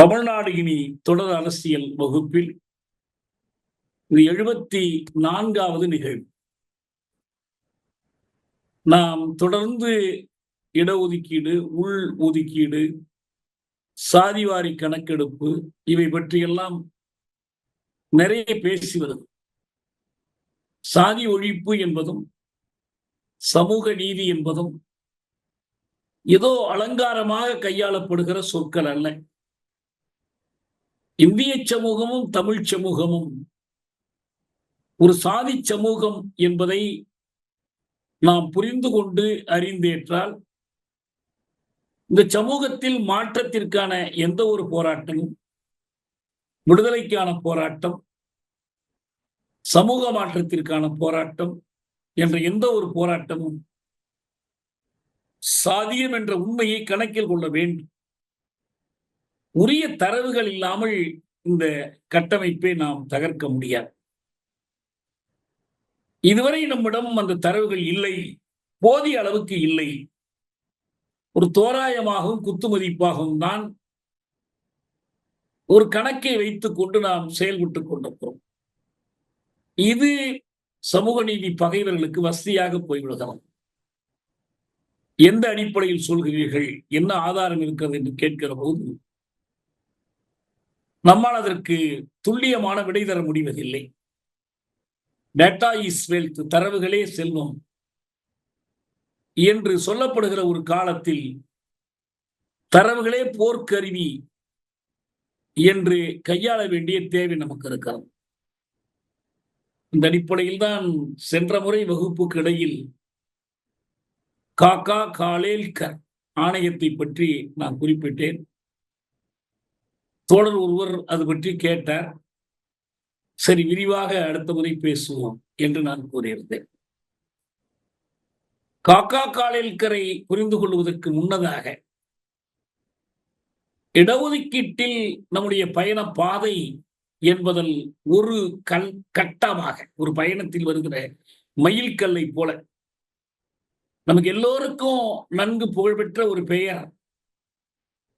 தமிழ்நாடு இனி தொடர் அரசியல் வகுப்பில் இது 74வது நிகழ்வு. நாம் தொடர்ந்து இடஒதுக்கீடு, உள் ஒதுக்கீடு, சாதிவாரி கணக்கெடுப்பு இவை பற்றியெல்லாம் நிறைய பேசி வருது. சாதி ஒழிப்பு என்பதும் சமூக நீதி என்பதும் ஏதோ அலங்காரமாக கையாளப்படுகிற சொற்கள் அல்ல. இந்திய சமூகமும் தமிழ் சமூகமும் ஒரு சாதி சமூகம் என்பதை நாம் புரிந்து கொண்டு அறிந்தேற்றால் இந்த சமூகத்தில் மாற்றத்திற்கான எந்த ஒரு போராட்டமும், விடுதலைக்கான போராட்டம், சமூக மாற்றத்திற்கான போராட்டம் என்ற எந்த ஒரு போராட்டமும் சாதியம் என்ற உண்மையை கணக்கில் கொள்ள வேண்டும். உரிய தரவுகள் இல்லாமல் இந்த கட்டமைப்பை நாம் தகர்க்க முடியாது. இதுவரை நம்மிடம் அந்த தரவுகள் இல்லை, போதிய அளவுக்கு இல்லை. ஒரு தோராயமாகவும் குத்துமதிப்பாகவும் தான் ஒரு கணக்கை வைத்துக் கொண்டு நாம் செயல்பட்டுக் கொண்டிருக்கிறோம். இது சமூக நீதி பகைவர்களுக்கு வசதியாக போய்விடுகிறோம். எந்த அடிப்படையில் சொல்கிறீர்கள், என்ன ஆதாரம் இருக்கிறது என்று கேட்கிற போது நம்மால் அதற்கு துல்லியமான விடை தர முடிவதில்லை. டேட்டா இஸ் வெல்த், தரவுகளே செல்வம் என்று சொல்லப்படுகிற ஒரு காலத்தில் தரவுகளே போர்க்கருவி என்று கையாள வேண்டிய தேவை நமக்கு இருக்கிறது. இந்த அடிப்படையில் தான் சென்ற முறை வகுப்புக்கு இடையில் காக்கா காலேல்கர் ஆணையத்தை பற்றி நான் குறிப்பிட்டேன். தோழர் ஒருவர் அது பற்றி கேட்டார். சரி, விரிவாக அடுத்த முறை பேசுவோம் என்று நான் கூறியிருந்தேன். காக்கா காலேல்கரை புரிந்து கொள்வதற்கு முன்னதாக இடஒதுக்கீட்டில் நம்முடைய பயண பாதை என்பதில் ஒரு கட்டமாக, ஒரு பயணத்தில் வருகிற மயில்கல்லை போல நமக்கு எல்லோருக்கும் நன்கு புகழ்பெற்ற ஒரு பெயர்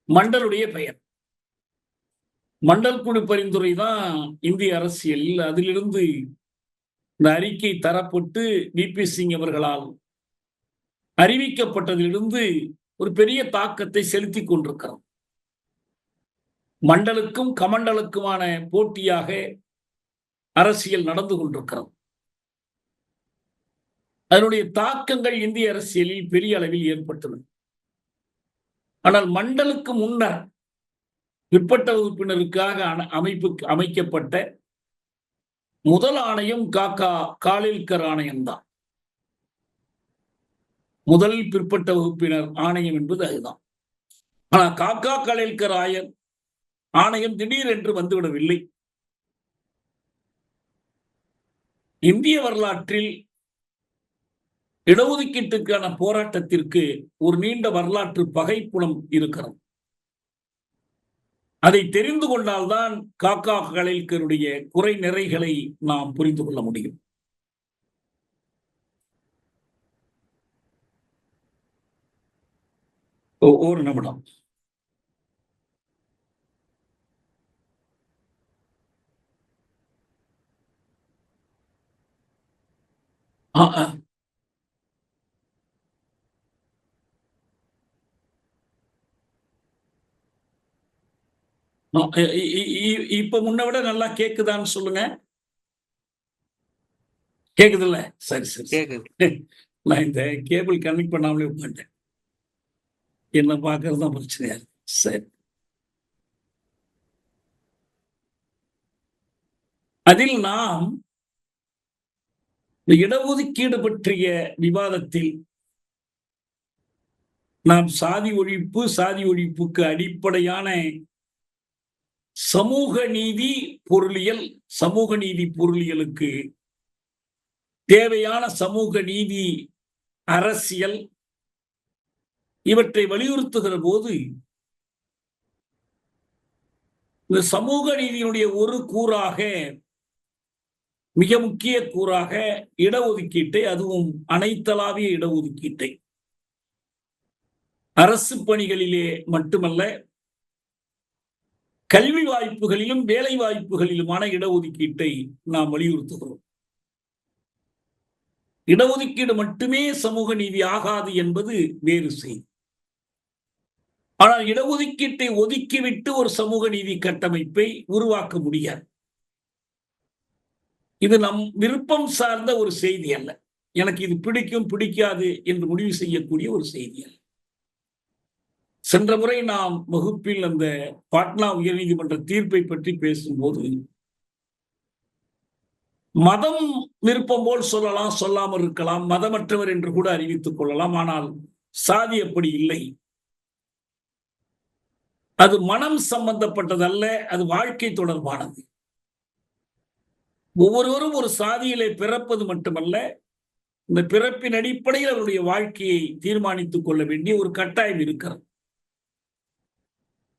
மண்டலுடைய பெயர். மண்டல் குழு பரிந்துரை தான் இந்திய அரசியலில். அதிலிருந்து இந்த அறிக்கை தரப்பட்டு விபி சிங் அவர்களால் அறிவிக்கப்பட்டதிலிருந்து ஒரு பெரிய தாக்கத்தை செலுத்திக் கொண்டிருக்கிறோம். மண்டலுக்கும் கமண்டலுக்குமான போட்டியாக அரசியல் நடந்து கொண்டிருக்கிறோம். அதனுடைய தாக்கங்கள் இந்திய அரசியலில் பெரிய அளவில் ஏற்பட்டுள்ளது. ஆனால் மண்டலுக்கு முன்னர் பிற்பட்ட வகுப்பினருக்காக அமைக்கப்பட்ட முதல் ஆணையம் காக்கா காலேல்கர் ஆணையம்தான். முதல் பிற்பட்ட வகுப்பினர் ஆணையம் என்பது அதுதான். ஆனால் காக்கா காலேல்கர் ஆணையம் திடீரென்று வந்துவிடவில்லை. இந்திய வரலாற்றில் இடஒதுக்கீட்டுக்கான போராட்டத்திற்கு ஒரு நீண்ட வரலாற்று பகைப்புலம் இருக்கிறது. அதை தெரிந்து கொண்டால்தான் காக்கா காலேல்கருடைய குறை நிறைகளை நாம் புரிந்து கொள்ள முடியும். ஒரு நிமிடம். இப்ப முன்ன விட நல்லா கேக்குதான்னு சொல்லுங்க. கேக்குது இல்ல? சரி சரி. நான் இந்த கேபிள் கனெக்ட் பண்ணாமலே உட்காந்துட்டேன். என்ன பார்க்கறது தான் பிரச்சனையா இருக்கு. சரி, அதில் நாம் இடஒதுக்கீடு பற்றிய விவாதத்தில் நாம் சாதி ஒழிப்புக்கு அடிப்படையான சமூக நீதி பொருளியலுக்கு தேவையான சமூக நீதி அரசியல் இவற்றை வலியுறுத்துகிற போது இந்த சமூக நீதியினுடைய ஒரு கூறாக, மிக முக்கிய கூறாக இடஒதுக்கீட்டை, அதுவும் அனைத்தளாவிய இடஒதுக்கீட்டை, அரசு பணிகளிலே மட்டுமல்ல கல்வி வாய்ப்புகளிலும் வேலை வாய்ப்புகளிலுமான இடஒதுக்கீட்டை நாம் வலியுறுத்துகிறோம். இடஒதுக்கீடு மட்டுமே சமூக நீதி ஆகாது என்பது வேறு செய்தி. ஆனால் இடஒதுக்கீட்டை ஒதுக்கிவிட்டு ஒரு சமூக நீதி கட்டமைப்பை உருவாக்க முடியாது. இது நம் விருப்பம் சார்ந்த ஒரு செய்தி அல்ல. எனக்கு இது பிடிக்கும் பிடிக்காது என்று முடிவு செய்யக்கூடிய ஒரு செய்தி அல்ல. சென்ற முறை நாம் வகுப்பில் அந்த பாட்னா உயர்நீதிமன்ற தீர்ப்பை பற்றி பேசும்போது, மதம் விருப்பம் போல் சொல்லலாம், சொல்லாமல் இருக்கலாம், மதமற்றவர் என்று கூட அறிவித்துக் கொள்ளலாம். ஆனால் சாதி அப்படி இல்லை. அது மனம் சம்பந்தப்பட்டதல்ல, அது வாழ்க்கை தொடர்பானது. ஒவ்வொருவரும் ஒரு சாதியிலே பிறப்பது மட்டுமல்ல, இந்த பிறப்பின் அடிப்படையில் அவருடைய வாழ்க்கையை தீர்மானித்துக் கொள்ள வேண்டிய ஒரு கட்டாயம் இருக்கிறது.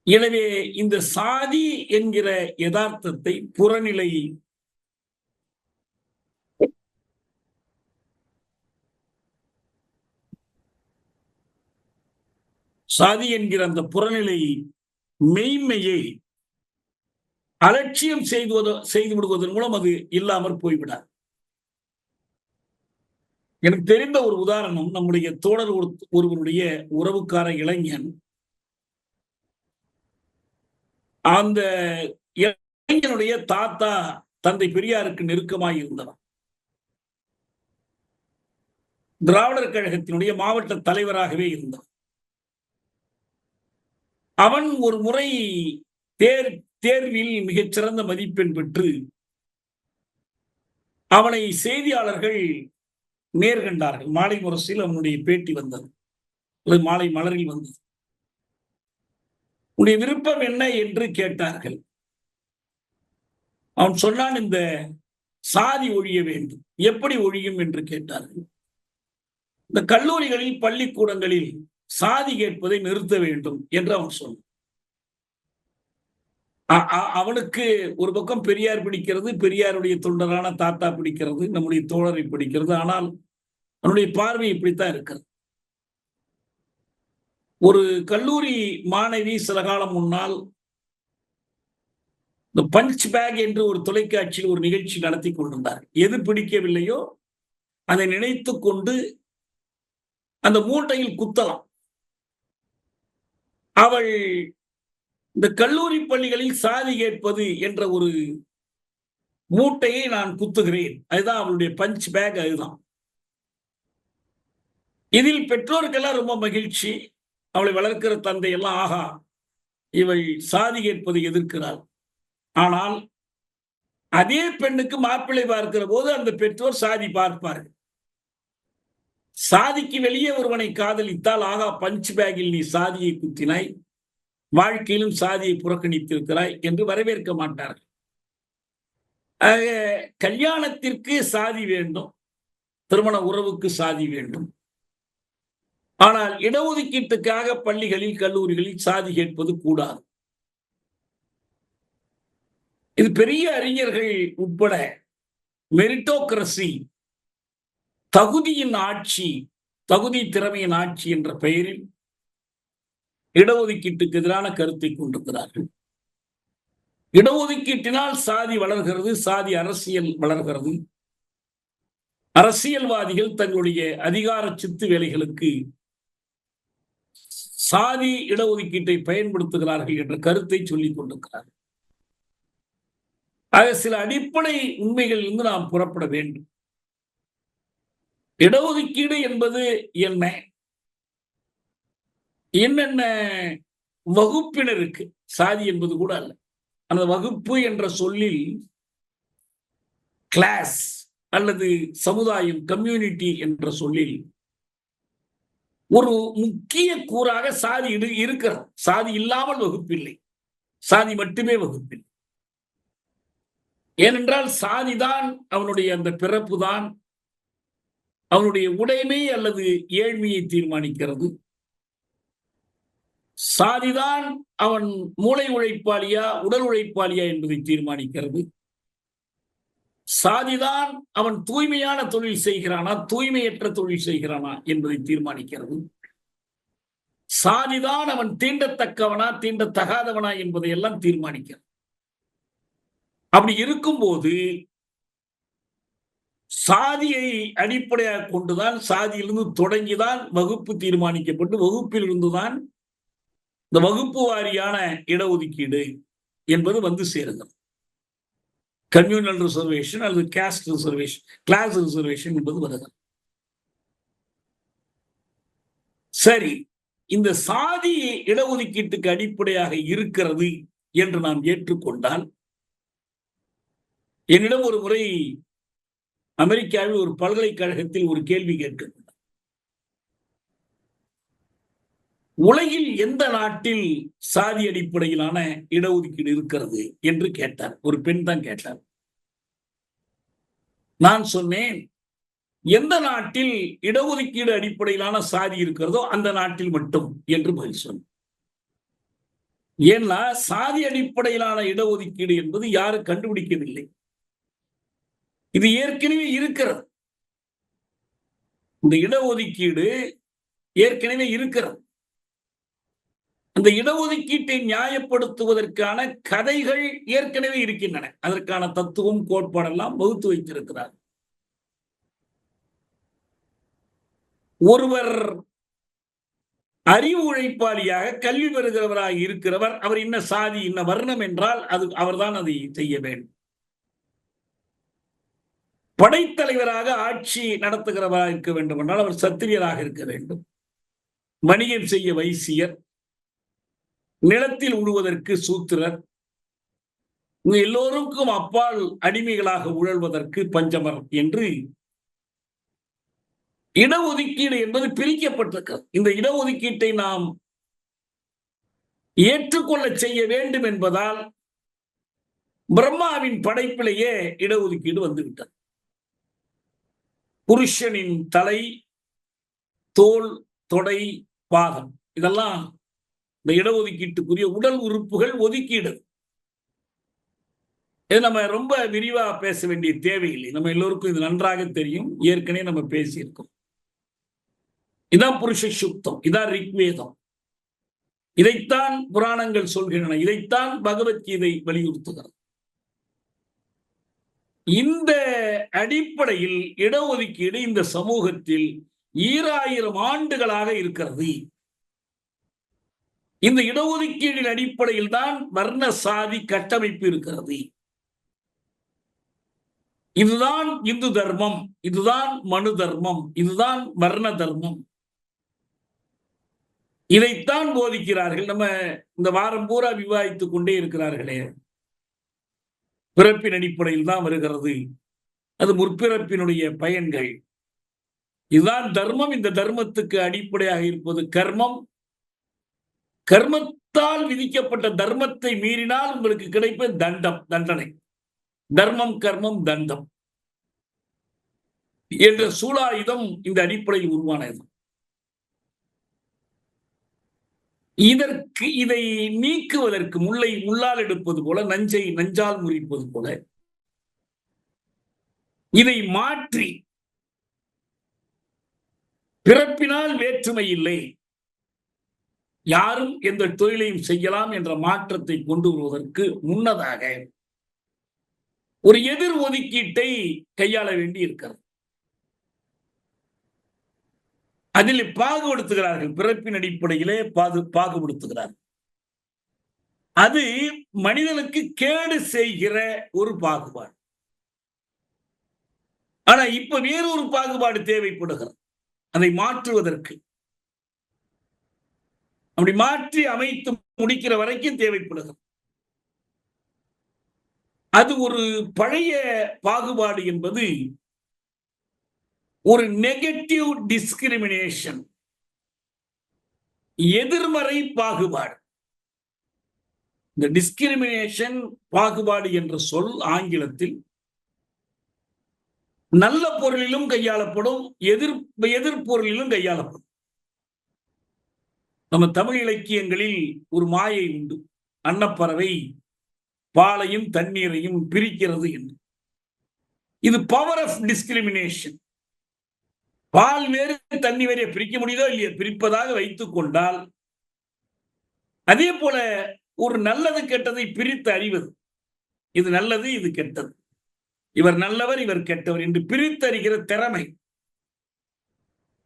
எனவே இந்த சாதி என்கிற யதார்த்தத்தை புறநிலை சாதி என்கிற அந்த புறநிலை மெய்மையை அலட்சியம் செய்து விடுவதன் மூலம் அது இல்லாமல் போய்விடாது. எனக்கு தெரிந்த ஒரு உதாரணம், நம்முடைய தோழர் ஒருவருடைய உறவுக்கார இளைஞன், அந்த இளைஞனுடைய தாத்தா தந்தை பெரியாருக்கு நெருக்கமாய் இருந்தவர். திராவிடர் கழகத்தினுடைய மாவட்ட தலைவராகவே இருந்தவர். அவன் ஒரு முறை தேர்வில் மிகச்சிறந்த மதிப்பெண் பெற்று அவனை செய்தியாளர்கள் நேர்கண்டார்கள். மாலை முரசில் அவனுடைய பேட்டி வந்தது, மாலை மலரில் வந்தது. உன்னுடைய விருப்பம் என்ன என்று கேட்டார்கள். அவன் சொன்னான், இந்த சாதி ஒழிய வேண்டும். எப்படி ஒழியும் என்று கேட்டார்கள். இந்த கல்லூரிகளில் பள்ளிக்கூடங்களில் சாதி கேட்பதை நிறுத்த வேண்டும் என்று அவன் சொன்னான். அவனுக்கு ஒரு பக்கம் பெரியார் பிடிக்கிறது, பெரியாருடைய தொண்டரான தாத்தா பிடிக்கிறது, நம்முடைய தோழரை பிடிக்கிறது. ஆனால் அவனுடைய பார்வை இப்படித்தான் இருக்கிறது. ஒரு கல்லூரி மாணவி சில காலம் முன்னால் இந்த பஞ்ச் பேக் என்று ஒரு தொலைக்காட்சியில் ஒரு நிகழ்ச்சி நடத்தி கொண்டிருந்தார். எது பிடிக்கவில்லையோ அதை நினைத்துக் கொண்டு அந்த மூட்டையில் குத்தலாம். அவள் இந்த கல்லூரி பள்ளிகளில் சாதி கேட்பது என்ற ஒரு மூட்டையை நான் குத்துகிறேன், அதுதான் அவளுடைய பஞ்ச் பேக். அதுதான். இதில் பெற்றோருக்கெல்லாம் ரொம்ப மகிழ்ச்சி. அவளை வளர்க்கிற தந்தை எல்லாம், ஆகா, இவள் சாதி கேட்பதை எதிர்க்கிறாள். ஆனால் அதே பெண்ணுக்கு மாப்பிள்ளை பார்க்கிற போது அந்த பெற்றோர் சாதி பார்ப்பார்கள். சாதிக்கு வெளியே ஒருவனை காதலித்தால், ஆகா, பஞ்ச் பேக்கில் நீ சாதியை குத்தினாய், வாழ்க்கையிலும் சாதியை புறக்கணித்திருக்கிறாய் என்று வரவேற்க மாட்டார்கள். கல்யாணத்திற்கு சாதி வேண்டும், திருமண உறவுக்கு சாதி வேண்டும். ஆனால் இடஒதுக்கீட்டுக்காக பள்ளிகளில் கல்லூரிகளில் சாதி கேட்பது கூடாது. இது பெரிய அறிஞர்கள் உட்பட மெரிட்டோக்ரசி, தகுதியின் ஆட்சி, தகுதி திறமையின் ஆட்சி என்ற பெயரில் இடஒதுக்கீட்டுக்கு எதிரான கருத்தை கொண்டிருக்கிறார்கள். இடஒதுக்கீட்டினால் சாதி வளர்கிறது, சாதி அரசியல் வளர்கிறது. அரசியல்வாதிகள் தங்களுடைய அதிகார சித்து வேலைகளுக்கு சாதி இடஒதுக்கீட்டை பயன்படுத்துகிறார்கள் என்ற கருத்தை சொல்லிக் கொண்டிருக்கிறார்கள். ஆக சில அடிப்படை உண்மைகளிலிருந்து நாம் புறப்பட வேண்டும். இடஒதுக்கீடு என்பது என்ன? என்னென்ன வகுப்பினருக்கு? சாதி என்பது கூட அல்ல. அந்த வகுப்பு என்ற சொல்லில் கிளாஸ் அல்லது சமுதாயம், கம்யூனிட்டி என்ற சொல்லில் ஒரு முக்கிய கூறாக சாதி இருக்கிறது. சாதி இல்லாமல் வகுப்பில்லை, சாதி மட்டுமே வகுப்பில்லை. ஏனென்றால் சாதிதான் அவனுடைய அந்த பிறப்பு தான் அவனுடைய உடைமை அல்லது ஏழ்மையை தீர்மானிக்கிறது. சாதிதான் அவன் மூளை உழைப்பாளியா உடல் உழைப்பாளியா என்பதை தீர்மானிக்கிறது. சாதிதான் அவன் தூய்மையான தொழில் செய்கிறானா தூய்மையற்ற தொழில் செய்கிறானா என்பதை தீர்மானிக்கிறது. சாதிதான் அவன் தீண்டத்தக்கவனா தீண்டத்தகாதவனா என்பதை எல்லாம் தீர்மானிக்கிறான். அப்படி இருக்கும்போது சாதியை அடிப்படையாக கொண்டுதான், சாதியிலிருந்து தொடங்கிதான் வகுப்பு தீர்மானிக்கப்பட்டு வகுப்பில் இருந்துதான் இந்த வகுப்பு வாரியான இடஒதுக்கீடு என்பது வந்து சேருகிறது. கம்யூனல் ரிசர்வேஷன் அல்லது காஸ்ட் ரிசர்வேஷன், கிளாஸ் ரிசர்வேஷன் என்பது வருகிறது. சரி, இந்த சாதி இடஒதுக்கீட்டுக்கு அடிப்படையாக இருக்கிறது என்று நாம் ஏற்றுக்கொண்டால், என்னிடம் ஒரு முறை அமெரிக்காவில் ஒரு பல்கலைக்கழகத்தில் ஒரு கேள்வி கேட்கப்பட்டது. உலகில் எந்த நாட்டில் சாதி அடிப்படையிலான இடஒதுக்கீடு இருக்கிறது என்று கேட்டார். ஒரு பெண் தான் கேட்டார். நான் சொன்னேன், எந்த நாட்டில் இடஒதுக்கீடு அடிப்படையிலான சாதி இருக்கிறதோ அந்த நாட்டில் மட்டும் என்று பதில் சொன்னேன். ஏன்னா சாதி அடிப்படையிலான இடஒதுக்கீடு என்பது யாரும் கண்டுபிடிக்கவில்லை. இது ஏற்கனவே இருக்கிறது. இந்த இடஒதுக்கீடு ஏற்கனவே இருக்கிறது. அந்த இடஒதுக்கீட்டை நியாயப்படுத்துவதற்கான கதைகள் ஏற்கனவே இருக்கின்றன. அதற்கான தத்துவம், கோட்பாடெல்லாம் வகுத்து வைத்திருக்கிறார். ஒருவர் அறிவு உழைப்பாளியாக கல்வி பெறுகிறவராக இருக்கிறவர், அவர் இன்ன சாதி இன்ன வர்ணம் என்றால் அது அவர்தான் அதை செய்ய வேண்டும். படைத்தலைவராக ஆட்சி நடத்துகிறவராக இருக்க வேண்டும் என்றால் அவர் சத்திரியராக இருக்க வேண்டும். வணிகம் செய்ய வைசியர், நிலத்தில் உழுவதற்கு சூத்திரர், எல்லோருக்கும் அப்பால் அடிமைகளாக உழல்வதற்கு பஞ்சமர் என்று இடஒதுக்கீடு என்பது பிரிக்கப்பட்டிருக்கிறது. இந்த இடஒதுக்கீட்டை நாம் ஏற்றுக்கொள்ள செய்ய வேண்டும் என்பதால் பிரம்மாவின் படைப்பிலேயே இடஒதுக்கீடு வந்துவிட்டது. புருஷனின் தலை, தோல், தொடை, பாதம் இதெல்லாம் இந்த இடஒதுக்கீட்டுக்குரிய உடல் உறுப்புகள் ஒதுக்கீடு. இது நம்ம ரொம்ப விரிவா பேச வேண்டிய தேவையில்லை. நம்ம எல்லோருக்கும் இது நன்றாக தெரியும். ஏற்கனவே நம்ம பேசியிருக்கோம். இதான் புருஷ சுத்தம், இதான் ரிக்வேதம். இதைத்தான் புராணங்கள் சொல்கின்றன. இதைத்தான் பகவத்கீதை வலியுறுத்துகிறது. இந்த அடிப்படையில் இடஒதுக்கீடு இந்த சமூகத்தில் 2000 ஆண்டுகளாக இருக்கிறது. இந்த இடஒதுக்கீடின் அடிப்படையில் தான் வர்ண சாதி கட்டமைப்பு இருக்கிறது. இதுதான் இந்து தர்மம், இதுதான் மனு தர்மம், இதுதான் வர்ண தர்மம். இதைத்தான் போதிக்கிறார்கள். நம்ம இந்த வாரம் பூரா விவாதித்துக் கொண்டே இருக்கிறார்களே, பிறப்பின் அடிப்படையில் தான் வருகிறது, அது முற்பிறப்பினுடைய பயன்கள். இதுதான் தர்மம். இந்த தர்மத்துக்கு அடிப்படையாக இருப்பது கர்மம். கர்மத்தால் விதிக்கப்பட்ட தர்மத்தை மீறினால் உங்களுக்கு கிடைப்பது தண்டம், தண்டனை. தர்மம், கர்மம், தண்டம் என்ற சூலாயுதம் இந்த அடிப்படையில் உருவானது. இதை நீக்குவதற்கு முல்லை முள்ளால் எடுப்பது போல, நஞ்சை நஞ்சால் முறிப்பது போல இதை மாற்றி பிறப்பினால் வேற்றுமை இல்லை, யாரும் எந்த தொழிலையும் செய்யலாம் என்ற மாற்றத்தை கொண்டு வருவதற்கு முன்னதாக ஒரு எதிர் ஒதுக்கீட்டை கையாள வேண்டி இருக்கிறது. அதில் பாகுபடுத்துகிறார்கள். பிறப்பின் அடிப்படையிலே பாகுபடுத்துகிறார்கள். அது மனிதனுக்கு கேடு செய்கிற ஒரு பாகுபாடு. ஆனா இப்ப வேறொரு பாகுபாடு தேவைப்படுகிறது அதை மாற்றுவதற்கு. அப்படி மாற்றி அமைத்து முடிக்கிற வரைக்கும் தேவைப்படுகிறது. அது ஒரு பழைய பாகுபாடு என்பது ஒரு நெகட்டிவ் டிஸ்கிரிமினேஷன், எதிர்மறை பாகுபாடு. இந்த டிஸ்கிரிமினேஷன், பாகுபாடு என்ற சொல் ஆங்கிலத்தில் நல்ல பொருளிலும் கையாளப்படும், எதிர்பொருளிலும் கையாளப்படும். நம்ம தமிழ் இலக்கியங்களில் ஒரு மாயை உண்டு. அன்னப்பறவை பாலையும் தண்ணீரையும் பிரிக்கிறது என்று. இது பவர் ஆஃப் டிஸ்கிரிமினேஷன். பால் வேறு தண்ணி வேற பிரிக்க முடியுதோ இல்லையா, பிரிப்பதாக வைத்துக் கொண்டால் அதே போல ஒரு நல்லது கெட்டதை பிரித்து அறிவது. இது நல்லது, இது கெட்டது. இவர் நல்லவர், இவர் கெட்டவர் என்று பிரித்தறிகிற திறமை.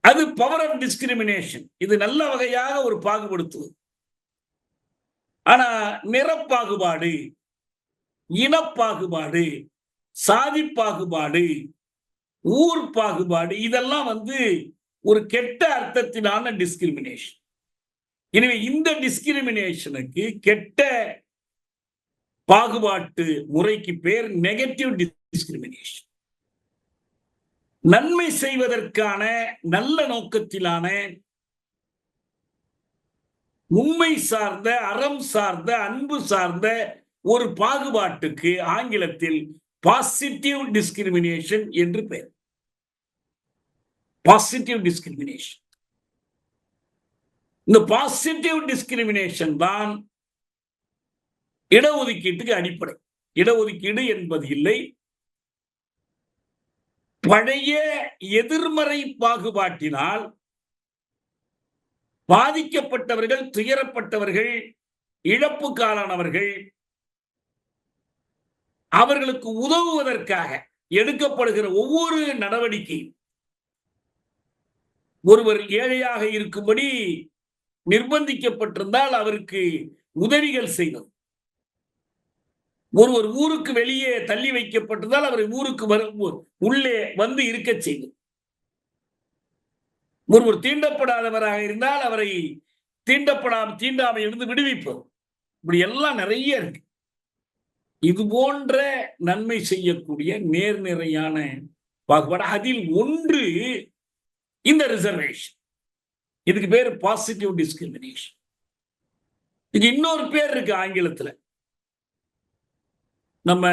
அது பவர் ஆஃப் டிஸ்கிரிமினேஷன். இது நல்ல வகையாக ஒரு பாகுபடுத்துவது. ஆனா நிறப்பாகுபாடு, இனப்பாகுபாடு, சாதி பாகுபாடு, ஊர் பாகுபாடு இதெல்லாம் ஒரு கெட்ட அர்த்தத்திலான டிஸ்கிரிமினேஷன். எனவே இந்த டிஸ்கிரிமினேஷனுக்கு, கெட்ட பாகுபாட்டு முறைக்கு பேர் நெகட்டிவ் டிஸ்கிரிமினேஷன். நன்மை செய்வதற்கான நல்ல நோக்கத்திலான உண்மை சார்ந்த, அறம் சார்ந்த, அன்பு சார்ந்த ஒரு பாகுபாட்டுக்கு ஆங்கிலத்தில் பாசிட்டிவ் டிஸ்கிரிமினேஷன் என்று பெயர். Positive discrimination. இந்த பாசிட்டிவ் டிஸ்கிரிமினேஷன் தான் இடஒதுக்கீட்டுக்கு அடிப்படை. இடஒதுக்கீடு என்பது இல்லை, பழைய எதிர்மறை பாகுபாட்டினால் பாதிக்கப்பட்டவர்கள், துயரப்பட்டவர்கள், இழப்புக்காலானவர்கள், அவர்களுக்கு உதவுவதற்காக எடுக்கப்படுகிற ஒவ்வொரு நடவடிக்கையும், ஒருவர் ஏழையாக இருக்கும்படி நிர்பந்திக்கப்பட்டிருந்தால் அவருக்கு உதவிகள் செய்வது, ஒருவர் ஊருக்கு வெளியே தள்ளி வைக்கப்பட்டதால் அவரை ஊருக்கு உள்ளே இருக்க செய்வது, ஒருவர் தீண்டப்படாதவராக இருந்தால் அவரை தீண்டாமை இருந்து விடுவிப்பது. இப்படி எல்லாம் நிறைய இருக்கு. இது போன்ற நன்மை செய்யக்கூடிய நேர்நிறையான பாகுபாடு. அதில் ஒன்று இந்த ரிசர்வேஷன். இதுக்கு பேர் பாசிட்டிவ் டிஸ்கிரிமினேஷன். இது இன்னொரு பேர் இருக்கு ஆங்கிலத்தில். நம்ம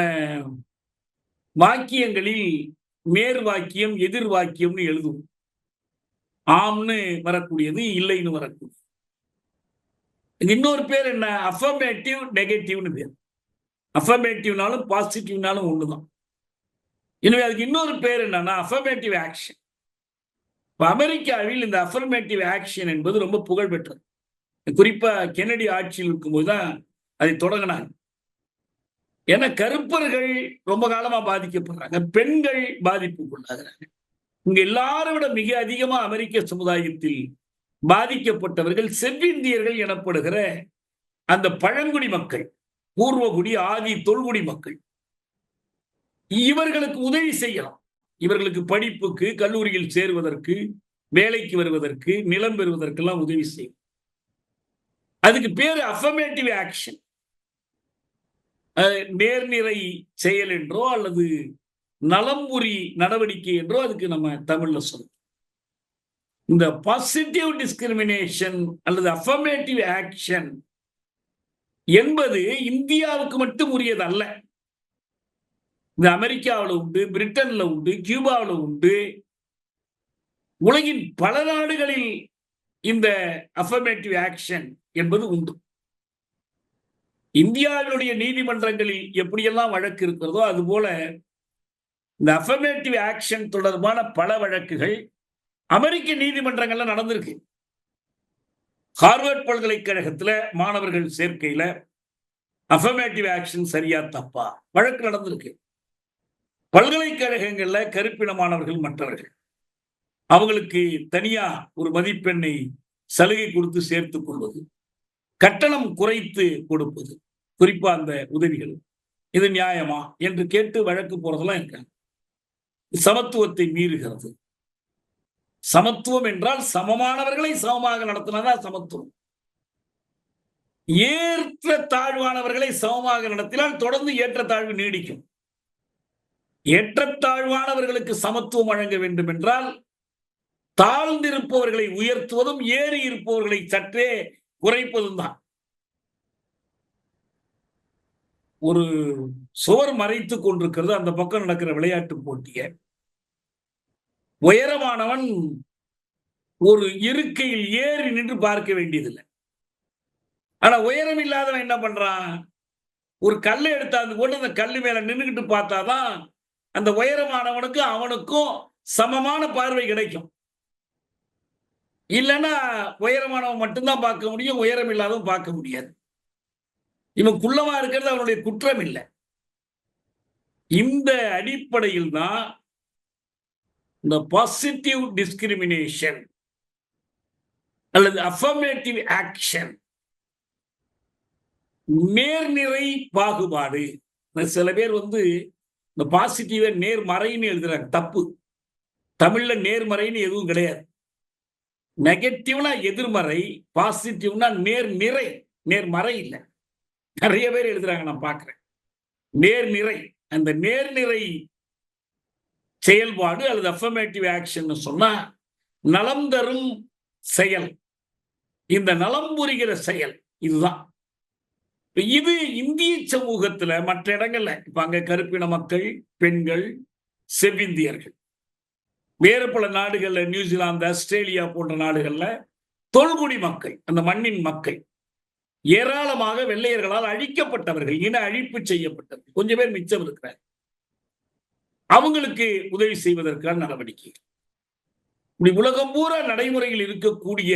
வாக்கியங்களில் நேர் வாக்கியம், எதிர் வாக்கியம்னு எழுதுவோம். ஆம்னு வரக்கூடியது, இல்லைன்னு வரக்கூடியது. இன்னொரு பேர் என்ன? அஃபர்மேட்டிவ், நெகட்டிவ்னு பேர். அஃபர்மேட்டிவ்னாலும் பாசிட்டிவ்னாலும் ஒண்ணுதான். எனவே அதுக்கு இன்னொரு பேர் என்னன்னா அஃபர்மேட்டிவ் ஆக்ஷன். இப்ப அமெரிக்காவில் இந்த அஃபர்மேட்டிவ் ஆக்ஷன் என்பது ரொம்ப புகழ் பெற்றது. குறிப்பா கென்னடி ஆட்சியில் இருக்கும்போது தான் அதை தொடங்கினாங்க. ஏன்னா கருப்பர்கள் ரொம்ப காலமா பாதிக்கப்படுறாங்க, பெண்கள் பாதிப்புக்குள்ளாகிறாங்க. இங்க எல்லாரும் விட மிக அதிகமா அமெரிக்க சமுதாயத்தில் பாதிக்கப்பட்டவர்கள் செவ்விந்தியர்கள் எனப்படுகிற அந்த பழங்குடி மக்கள், பூர்வகுடி, ஆதி தொல்குடி மக்கள். இவர்களுக்கு உதவி செய்யலாம். இவர்களுக்கு படிப்புக்கு, கல்லூரியில் சேருவதற்கு, வேலைக்கு வருவதற்கு, நிலம் பெறுவதற்கெல்லாம் உதவி செய்யும். அதுக்கு பேரு அஃபர்மேட்டிவ் ஆக்ஷன். நேர்நிறை செயல் என்றோ அல்லது நலம்புரி நடவடிக்கை என்றோ அதுக்கு நம்ம தமிழ்ல சொல்றோம். இந்த பாசிட்டிவ் டிஸ்கிரிமினேஷன் அல்லது அஃபர்மேட்டிவ் ஆக்ஷன் என்பது இந்தியாவுக்கு மட்டும் உரியது அல்ல. இந்த அமெரிக்காவில் உண்டு, பிரிட்டன்ல உண்டு, கியூபாவில் உண்டு, உலகின் பல நாடுகளில் இந்த அஃபர்மேட்டிவ் ஆக்ஷன் என்பது உண்டு. இந்தியாவினுடைய நீதிமன்றங்களில் எப்படியெல்லாம் வழக்கு இருக்கிறதோ அதுபோல இந்த அஃபர்மேட்டிவ் ஆக்ஷன் தொடர்பான பல வழக்குகள் அமெரிக்க நீதிமன்றங்கள்ல நடந்திருக்கு. ஹார்வர்ட் பல்கலைக்கழகத்துல மாணவர்கள் சேர்க்கையில அஃபர்மேட்டிவ் ஆக்ஷன் சரியா தப்பா வழக்கு நடந்திருக்கு. பல்கலைக்கழகங்கள்ல கருப்பின மாணவர்கள், மற்றவர்கள் அவங்களுக்கு தனியா ஒரு மதிப்பெண்ணை சலுகை கொடுத்து சேர்த்துக் கொள்வது, கட்டணம் குறைத்து கொடுப்பது, குறிப்பா அந்த உதவிகள், இது நியாயமா என்று கேட்டு வழக்கு போறதெல்லாம் இருக்காங்க. சமத்துவத்தை மீறுகிறது. சமத்துவம் என்றால் சமமானவர்களை சமமாக நடத்தினாதான் சமத்துவம். ஏற்ற தாழ்வானவர்களை சமமாக நடத்தினால் தொடர்ந்து ஏற்றத்தாழ்வு நீடிக்கும். ஏற்றத்தாழ்வானவர்களுக்கு சமத்துவம் வழங்க வேண்டும் என்றால் தாழ்ந்திருப்பவர்களை உயர்த்துவதும் ஏறி இருப்பவர்களை சற்றே குறைப்பதும் தான். ஒரு சுவர் மறைத்துக் கொண்டிருக்கிறது, அந்த பக்கம் நடக்கிற விளையாட்டு போட்டிய உயரமானவன் ஒரு இருக்கையில் ஏறி நின்று பார்க்க வேண்டியதில்லை. ஆனா உயரம் இல்லாதவன் என்ன பண்றான்? ஒரு கல்லை எடுத்தாந்து போட்டு அந்த கல்லு மேல நின்றுகிட்டு பார்த்தாதான் அந்த உயரமானவனுக்கு அவனுக்கும் சமமான பார்வை கிடைக்கும். இல்லைன்னா உயரமானவன் மட்டும்தான் பார்க்க முடியும், உயரம் இல்லாதவன் பார்க்க முடியாது. இவன் குள்ளமா இருக்கிறது அவனுடைய குற்றம் இல்லை. இந்த அடிப்படையில் தான் இந்த பாசிட்டிவ் டிஸ்கிரிமினேஷன் அல்லது அஃபர்மேட்டிவ் ஆக்ஷன், நேர்நிறை பாகுபாடு. சில பேர் இந்த பாசிட்டிவ நேர்மறைன்னு எழுதுறாங்க, தப்பு. தமிழ்ல நேர்மறைன்னு எதுவும் கிடையாது. நெகட்டிவ்னா எதிர்மறை, பாசிட்டிவ்னா நேர்நிறை, நேர்மறை இல்லை. நிறைய பேர் எழுதுறாங்க, நான் பார்க்கிறேன். நேர்நிறை, அந்த நேர்நிறை செயல்பாடு அல்லது அஃபர்மேட்டிவ் ஆக்ஷன் சொன்னா நலம் தரும் செயல், இந்த நலம் புரிகிற செயல் இதுதான். இது இந்திய சமூகத்துல மற்ற இடங்கள்ல இப்ப அங்க கருப்பின மக்கள், பெண்கள், செவ்விந்தியர்கள், வேறு பல நாடுகள்ல நியூசிலாந்து, ஆஸ்திரேலியா போன்ற நாடுகள்ல தொல்குடி மக்கள், அந்த மண்ணின் மக்கள் ஏராளமாக வெள்ளையர்களால் அழிக்கப்பட்டவர்கள், இன அழிப்பு செய்யப்பட்டவர்கள். கொஞ்சம் பேர் மிச்சம் இருக்கிறார். அவங்களுக்கு உதவி செய்வதற்கான நடவடிக்கை. இப்படி உலகம் பூரா நடைமுறையில் இருக்கக்கூடிய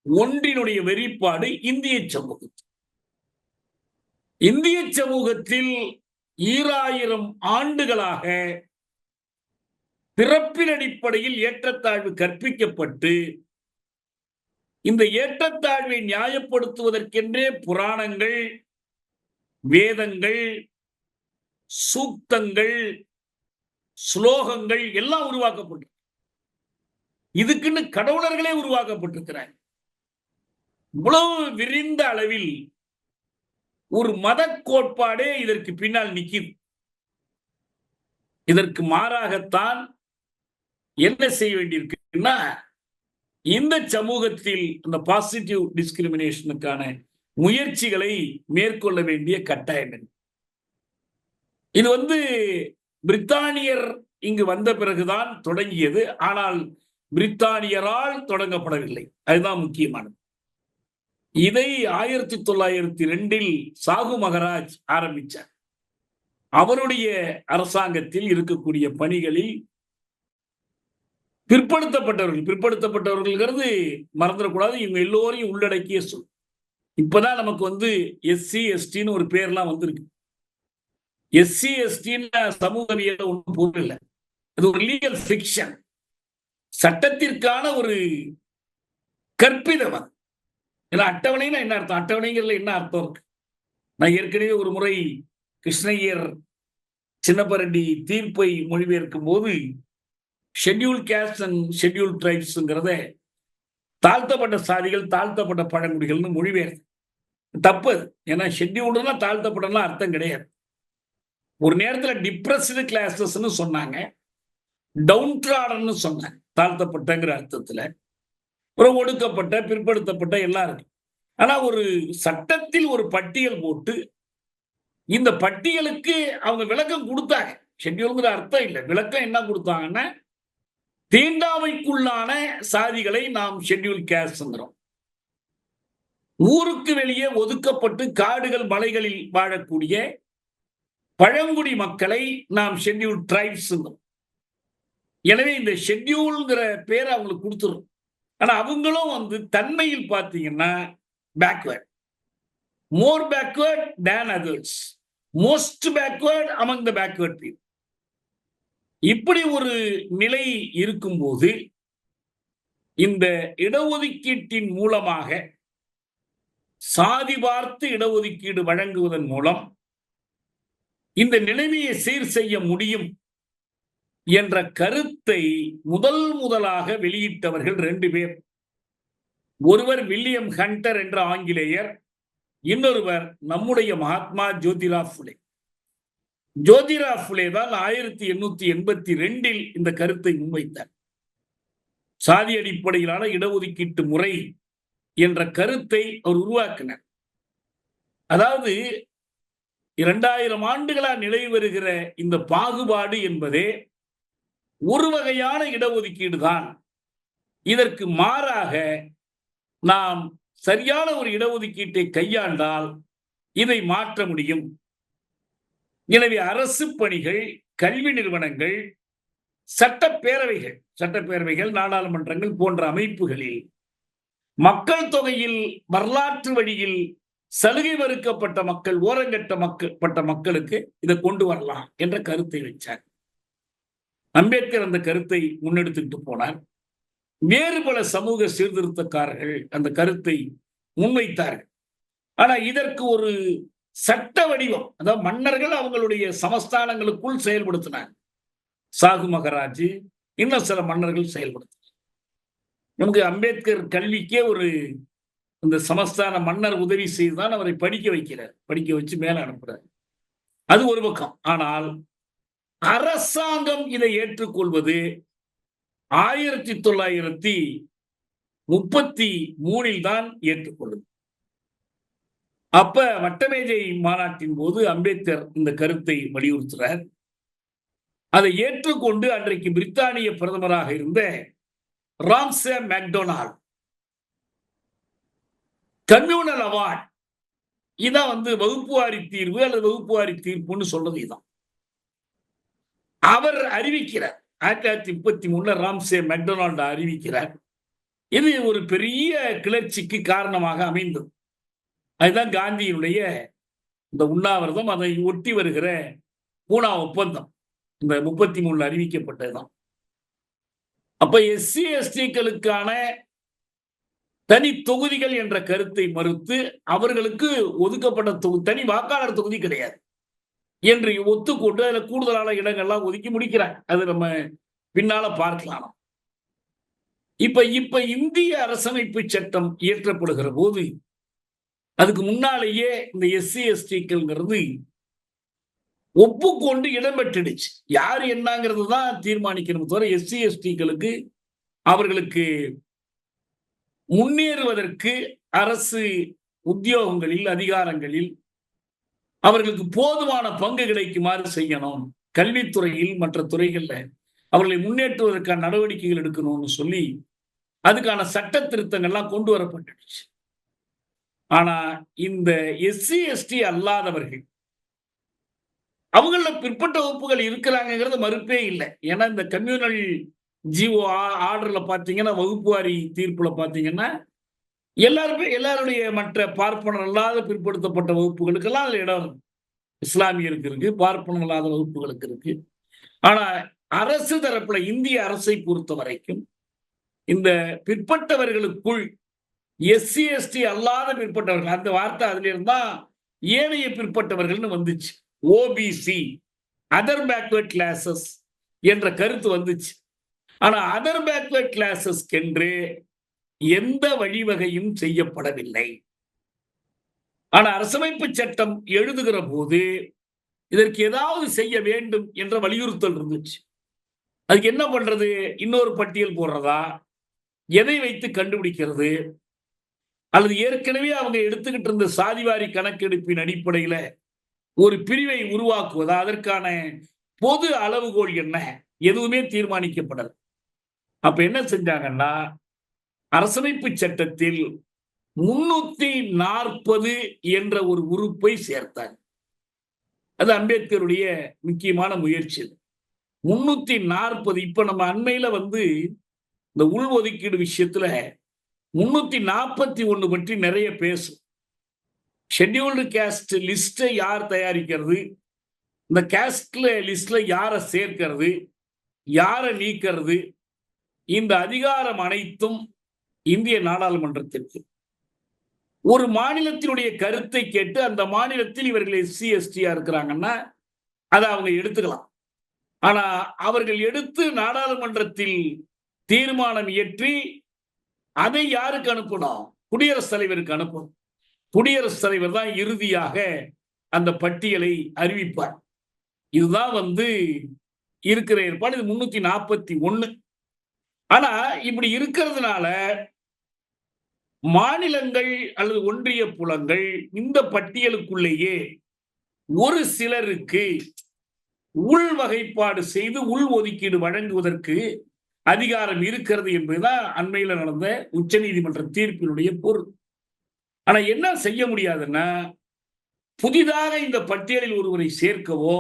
ஒன்றினுடைய வெளிப்பாடு இந்திய சமூகத்தில். இந்திய சமூகத்தில் 2000 ஆண்டுகளாக பிறப்பின் அடிப்படையில் ஏற்றத்தாழ்வு கற்பிக்கப்பட்டு, இந்த ஏற்றத்தாழ்வை நியாயப்படுத்துவதற்கென்றே புராணங்கள், வேதங்கள், சூக்தங்கள், ஸ்லோகங்கள் எல்லாம் உருவாக்கப்பட்டு, இதுக்குன்னு கடவுளர்களே உருவாக்கப்பட்டிருக்கிறார். இவ்வளவு விரிந்த அளவில் ஒரு மத கோட்பாடே இதற்கு பின்னால் நிற்கிது. இதற்கு மாறாகத்தான் என்ன செய்ய வேண்டியிருக்குன்னா, இந்த சமூகத்தில் அந்த பாசிட்டிவ் டிஸ்கிரிமினேஷனுக்கான முயற்சிகளை மேற்கொள்ள வேண்டிய கட்டாயம். இது பிரித்தானியர் இங்கு வந்த பிறகுதான் தொடங்கியது. ஆனால் பிரித்தானியரால் தொடங்கப்படவில்லை. அதுதான் முக்கியமானது. இதை 1902 சாகு மகராஜ் ஆரம்பித்தார். அவருடைய அரசாங்கத்தில் இருக்கக்கூடிய பணிகளில் பிற்படுத்தப்பட்டவர்கள் மறந்துடக்கூடாது, இவங்க எல்லோரையும் உள்ளடக்கிய சொல். இப்பதான் நமக்கு எஸ்சி எஸ்டின்னு ஒரு பேர்லாம் வந்திருக்கு. எஸ்சி எஸ்டின்னு சமூகவியல் ஒன்றும் பொருள் இல்லை. அது ஒரு லீகல் ஃபிக்ஷன், சட்டத்திற்கான ஒரு கற்பிதம். ஏன்னா அட்டவணைன்னா என்ன அர்த்தம்? அட்டவணைங்கிறதுல என்ன அர்த்தம் இருக்கு? நான் ஏற்கனவே ஒரு முறை கிருஷ்ணய்யர் சின்னப்பரெட்டி தீர்ப்பை மொழிபெயர்க்கும் போது ஷெட்யூல் கேஸ்ட் அண்ட் ஷெட்யூல் ட்ரைப்ஸ்ங்கிறத தாழ்த்தப்பட்ட சாதிகள், தாழ்த்தப்பட்ட பழங்குடிகள்னு மொழிபெயர்த்து தப்பு. ஏன்னா ஷெட்யூல்டுனா தாழ்த்தப்படலாம் அர்த்தம் கிடையாது. ஒரு நேரத்தில் டிப்ரெஸ்டு கிளாஸஸ்ன்னு சொன்னாங்க, டவுன் ட்ராடன்னு சொன்னாங்க தாழ்த்தப்பட்டங்கிற அர்த்தத்துல. ஒரு ஒடுக்கப்பட்ட, பிற்படுத்தப்பட்ட எல்லாம் இருக்கு. ஆனா ஒரு சட்டத்தில் ஒரு பட்டியல் போட்டு இந்த பட்டியலுக்கு அவங்க விளக்கம் கொடுத்தாங்க. ஷெட்யூல்ங்கிற அர்த்தம் இல்லை, விளக்கம் என்ன கொடுத்தாங்கன்னா, தீண்டாமைக்குள்ளான சாதிகளை நாம் ஷெட்யூல் கேஸ்ட்ங்கிறோம். ஊருக்கு வெளியே ஒதுக்கப்பட்டு காடுகள் மலைகளில் வாழக்கூடிய பழங்குடி மக்களை நாம் ஷெட்யூல் ட்ரைப்ஸ். எனவே இந்த ஷெட்யூல்ங்கிற பேரை அவங்களுக்கு கொடுத்துரும். ஆனா அவங்களும் தன்மையில் பார்த்தீங்கன்னா backward, more backward than others, most backward among the backward people. இப்படி ஒரு நிலை இருக்கும்போது இந்த இடஒதுக்கீட்டின் மூலமாக சாதி பார்த்து இடஒதுக்கீடு வழங்குவதன் மூலம் இந்த நிலைமையை சீர் செய்ய முடியும் என்ற கருத்தை முதலாக வெளியிட்டவர்கள் 2 பேர். ஒருவர் வில்லியம் ஹண்டர் என்ற ஆங்கிலேயர், இன்னொருவர் நம்முடைய மகாத்மா ஜோதிராவ் புலே. ஜோதிராவ் புலே தான் 1882 இந்த கருத்தை முன்வைத்தார். சாதி அடிப்படையிலான இடஒதுக்கீட்டு முறை என்ற கருத்தை அவர் உருவாக்கினார். அதாவது 2000 ஆண்டுகளா நிலை வருகிற இந்த பாகுபாடு என்பதே ஒரு வகையான இடஒதுக்கீடு தான். இதற்கு மாறாக நாம் சரியான ஒரு இடஒதுக்கீட்டை கையாண்டால் இதை மாற்ற முடியும். எனவே அரசு பணிகள், கல்வி நிறுவனங்கள், சட்டப்பேரவைகள், நாடாளுமன்றங்கள் போன்ற அமைப்புகளில் மக்கள் தொகையில் வரலாற்று வழியில் சலுகை மறுக்கப்பட்ட மக்கள், ஓரங்கட்டப்பட்ட மக்களுக்கு இதை கொண்டு வரலாம் என்ற கருத்தை வச்சார். அம்பேத்கர் அந்த கருத்தை முன்னெடுத்துட்டு போனார். வேறு பல சமூக சீர்திருத்தக்காரர்கள் அந்த கருத்தை முன்வைத்தார்கள். ஆனா இதற்கு ஒரு சட்ட வடிவம், அதாவது மன்னர்கள் அவங்களுடைய சமஸ்தானங்களுக்குள் செயல்படுத்தினார். சாகு மகராஜ், இன்னும் சில மன்னர்கள் செயல்படுத்தினார். நமக்கு அம்பேத்கர் கல்விக்கே ஒரு இந்த சமஸ்தான மன்னர் உதவி செய்துதான் அவரை படிக்க வச்சு மேல அனுப்புறார். அது ஒரு பக்கம். ஆனால் அரசாங்கம் இதை ஏற்றுக்கொள்வது 1933 தான் ஏற்றுக்கொள்ளுது. அப்ப வட்டமேஜை மாநாட்டின் போது அம்பேத்கர் இந்த கருத்தை வலியுறுத்துறார். அதை ஏற்றுக்கொண்டு அன்றைக்கு பிரித்தானிய பிரதமராக இருந்த ராம்சே மெக்டொனால்ட் கம்யூனல் அவார்ட், இதான் வகுப்புவாரி தீர்வு அல்லது வகுப்புவாரி தீர்ப்புன்னு சொல்றது இதான். அவர் அறிவிக்கிறார். 1933 ராம்சே மெக்டொனால்ட் அறிவிக்கிறார். இது ஒரு பெரிய கிளர்ச்சிக்கு காரணமாக அமைந்தது. அதுதான் காந்தியினுடைய இந்த உண்ணாவிரதம், அதை ஒட்டி வருகிற பூனா ஒப்பந்தம் இந்த 33 அறிவிக்கப்பட்டதுதான். அப்ப எஸ்சி எஸ்டிக்களுக்கான தனி தொகுதிகள் என்ற கருத்தை மறுத்து அவர்களுக்கு ஒதுக்கப்பட்ட தனி வாக்காளர் தொகுதி கிடையாது என்று ஒத்துக்கொண்டு அதுல கூடுதலான இடங்கள்லாம் ஒதுக்கி முடிக்கிறாங்க. அது நம்ம பின்னால பார்க்கலாம். இப்ப இந்திய அரசமைப்பு சட்டம் இயற்றப்படுகிற போது அதுக்கு முன்னாலேயே இந்த எஸ்சி எஸ்டிக்கள் ஒப்புக்கொண்டு இடம்பெற்றுடுச்சு. யார் என்னங்கிறது தான் தீர்மானிக்கணும் தவிர எஸ்சி எஸ்டிக்களுக்கு அவர்களுக்கு முன்னேறுவதற்கு அரசு உத்தியோகங்களில், அதிகாரங்களில் அவர்களுக்கு போதுமான பங்கு கிடைக்குமாறு செய்யணும். கல்வித்துறையில், மற்ற துறைகள்ல அவர்களை முன்னேற்றுவதற்கான நடவடிக்கைகள் எடுக்கணும்னு சொல்லி அதுக்கான சட்ட திருத்தங்கள்லாம் கொண்டு வரப்பட்டுச்சு. ஆனா இந்த எஸ்சி எஸ்டி அல்லாதவர்கள், அவங்கள பிற்பட்ட வகுப்புகள் இருக்கிறாங்கிறது மறுப்பே இல்லை. ஏன்னா இந்த கம்யூனல் ஜிஓ ஆர்டர்ல பாத்தீங்கன்னா, வகுப்புவாரி தீர்ப்புல பாத்தீங்கன்னா எல்லாருடைய மற்ற பார்ப்பனர் அல்லாத பிற்படுத்தப்பட்ட வகுப்புகளுக்கெல்லாம் அதுல இடம் இருக்கு. இஸ்லாமியருக்கு இருக்கு, பார்ப்பனர் அல்லாத வகுப்புகளுக்கு இருக்கு. ஆனா அரசு தரப்புல, இந்திய அரசை பொறுத்த வரைக்கும் இந்த பிற்பட்டவர்களுக்குள் எஸ்சி எஸ்டி அல்லாத பிற்பட்டவர்கள், அந்த வார்த்தை அதுல இருந்தா ஏனைய பிற்பட்டவர்கள்னு வந்துச்சு. ஓபிசி, அதர் பேக்வர்ட் கிளாஸஸ் என்ற கருத்து வந்துச்சு. ஆனா அதர் பேக்வர்ட் கிளாஸஸ்க்கு என்று எந்த வழிவகையும் செய்யப்படவில்லை. ஆனா அரசமைப்பு சட்டம் எழுதுகிற போது இதற்கு ஏதாவது செய்ய வேண்டும் என்ற வலியுறுத்தல் இருந்துச்சு. அதுக்கு என்ன பண்றது? இன்னொரு பட்டியல் போடுறதா, எதை வைத்து கண்டுபிடிக்கிறது, அல்லது ஏற்கனவே அவங்க எடுத்துக்கிட்டு இருந்த சாதிவாரி கணக்கெடுப்பின் அடிப்படையில ஒரு பிரிவை உருவாக்குவதா, அதற்கான பொது அளவுகோல் என்ன, எதுவுமே தீர்மானிக்கப்படல. அப்ப என்ன செஞ்சாங்கன்னா, அரசமைப்பு சட்டத்தில் 340 என்ற ஒரு உறுப்பை சேர்த்தாங்க. அது அம்பேத்கருடைய முக்கியமான முயற்சி. 340. இப்ப நம்ம அண்மையில இந்த உள்ஒதுக்கீடு விஷயத்துல 341 பற்றி நிறைய பேசும். ஷெட்யூல்டு காஸ்ட் லிஸ்டை யார் தயாரிக்கிறது, இந்த காஸ்ட்ல லிஸ்ட்ல யாரை சேர்க்கிறது, யாரை நீக்கிறது, இந்த அதிகாரம் அனைத்தும் இந்திய நாடாளுமன்றத்திற்கு. ஒரு மாநிலத்தினுடைய கருத்தை கேட்டு அந்த மாநிலத்தில் இவர்கள் எஸ்சி எஸ்டியா இருக்கிறாங்கன்னா அதை அவங்க எடுத்துக்கலாம். ஆனா அவர்கள் எடுத்து நாடாளுமன்றத்தில் தீர்மானம் இயற்றி அதை யாருக்கு அனுப்பணும்? குடியரசுத் தலைவருக்கு அனுப்பணும். குடியரசுத் தலைவர் தான் இறுதியாக அந்த பட்டியலை அறிவிப்பார். இதுதான் இருக்கிற ஏற்பாடு. இது 341. ஆனா இப்படி இருக்கிறதுனால மாநிலங்கள் அல்லது ஒன்றிய புலங்கள் இந்த பட்டியலுக்குள்ளேயே ஒரு சிலருக்கு உள் வகைப்பாடு செய்து உள் ஒதுக்கீடு வழங்குவதற்கு அதிகாரம் இருக்கிறது என்பதுதான் அண்மையில் நடந்த உச்சநீதிமன்ற தீர்ப்பினுடைய பொருள். ஆனா என்ன செய்ய முடியாதுன்னா, புதிதாக இந்த பட்டியலில் ஒருவரை சேர்க்கவோ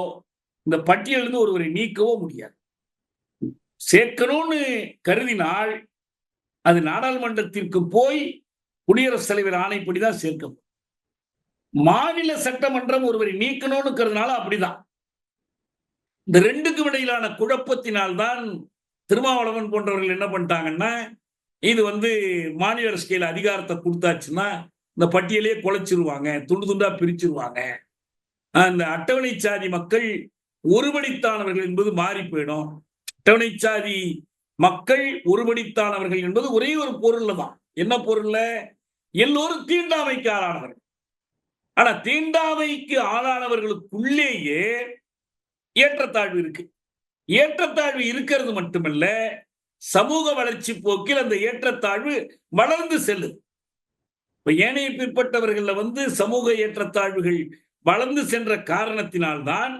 இந்த பட்டியலிருந்து ஒருவரை நீக்கவோ முடியாது. சேர்க்கணும்னு கருதினால் அது நாடாளுமன்றத்திற்கு போய் குடியரசுத் தலைவர் ஆணைப்படிதான் சேர்க்கும். மாநில சட்டமன்றம் ஒருவரை நீக்கணும்னுக்கிறதுனால அப்படிதான். இந்த ரெண்டுக்கும் இடையிலான குழப்பத்தினால்தான் திருமாவளவன் போன்றவர்கள் என்ன பண்ணிட்டாங்கன்னா, இது மாநில அரசு கையில அதிகாரத்தை கொடுத்தாச்சுன்னா இந்த பட்டியலையே குலைச்சிருவாங்க, துண்டு துண்டா பிரிச்சிருவாங்க. அந்த அட்டவணை சாதி மக்கள் ஒருபடித்தானவர்கள் என்பது மாறி போயிடும். அட்டவணை சாதி மக்கள் ஒருபடித்தானவர்கள் என்பது ஒரே ஒரு பொருள்ல தான். என்ன பொருள்ல? எல்லோரும் தீண்டாமைக்கு ஆளானவர்கள். ஆனா தீண்டாமைக்கு ஆளானவர்களுக்குள்ளேயே ஏற்றத்தாழ்வு இருக்கு. ஏற்றத்தாழ்வு இருக்கிறது மட்டுமல்ல, சமூக வளர்ச்சி போக்கில் அந்த ஏற்றத்தாழ்வு வளர்ந்து செல்லுது. இப்ப ஏனைய பிற்பட்டவர்கள்ல சமூக ஏற்றத்தாழ்வுகள் வளர்ந்து சென்ற காரணத்தினால்தான்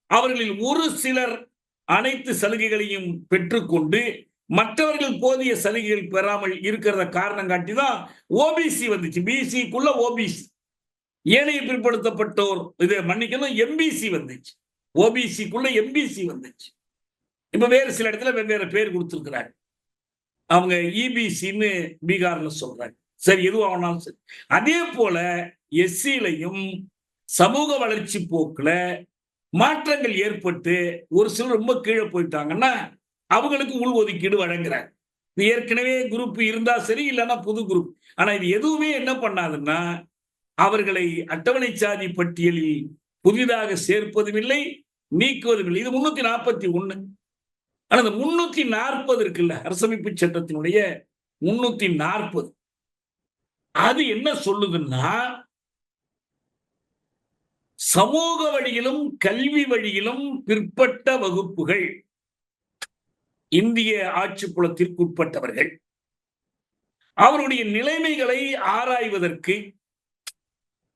அவர்களில் ஒரு சிலர் அனைத்து சலுகைகளையும் பெற்றுக்கொண்டு மற்றவர்கள் போதிய சலுகைகள் பெறாமல் இருக்கிறத காரணம் காட்டிதான் ஓபிசி வந்துச்சு. பிசிக்குள்ள ஓபிசி, ஏனைய பிற்படுத்தப்பட்டோர் இது மன்னிக்கணும் எம்பிசி வந்துச்சு. ஓபிசிக்குள்ள எம்பிசி வந்துச்சு. இப்ப வேறு சில இடத்துல வெவ்வேறு பேர் கொடுத்திருக்கிறாங்க. அவங்க இபிசின்னு பீகார்ல சொல்றாங்க. சரி, எதுவும் ஆனாலும் சரி. அதே போல எஸ்சிலையும் சமூக வளர்ச்சி போக்குல மாற்றங்கள் ஏற்பட்டு ஒரு சிலர் ரொம்ப கீழே போயிட்டாங்கன்னா அவங்களுக்கு உள்ஒதுக்கீடு வழங்குறாங்க. இது ஏற்கனவே குரூப் இருந்தா சரி, இல்லைன்னா புது குரூப். ஆனா இது எதுவுமே என்ன பண்ணாதுன்னா அவர்களை அட்டவணை சாதி பட்டியலில் புதிதாக சேர்ப்பதும் இல்லை, நீக்குவதும் இல்லை. இது 341. ஆனா இந்த 340 இருக்குல்ல, அரசமைப்பு சட்டத்தினுடைய 340, அது என்ன சொல்லுதுன்னா சமூக வழியிலும் கல்வி வழியிலும் பிற்பட்ட வகுப்புகள், இந்திய ஆட்சி புலத்திற்குட்பட்டவர்கள், அவருடைய நிலைமைகளை ஆராய்வதற்கு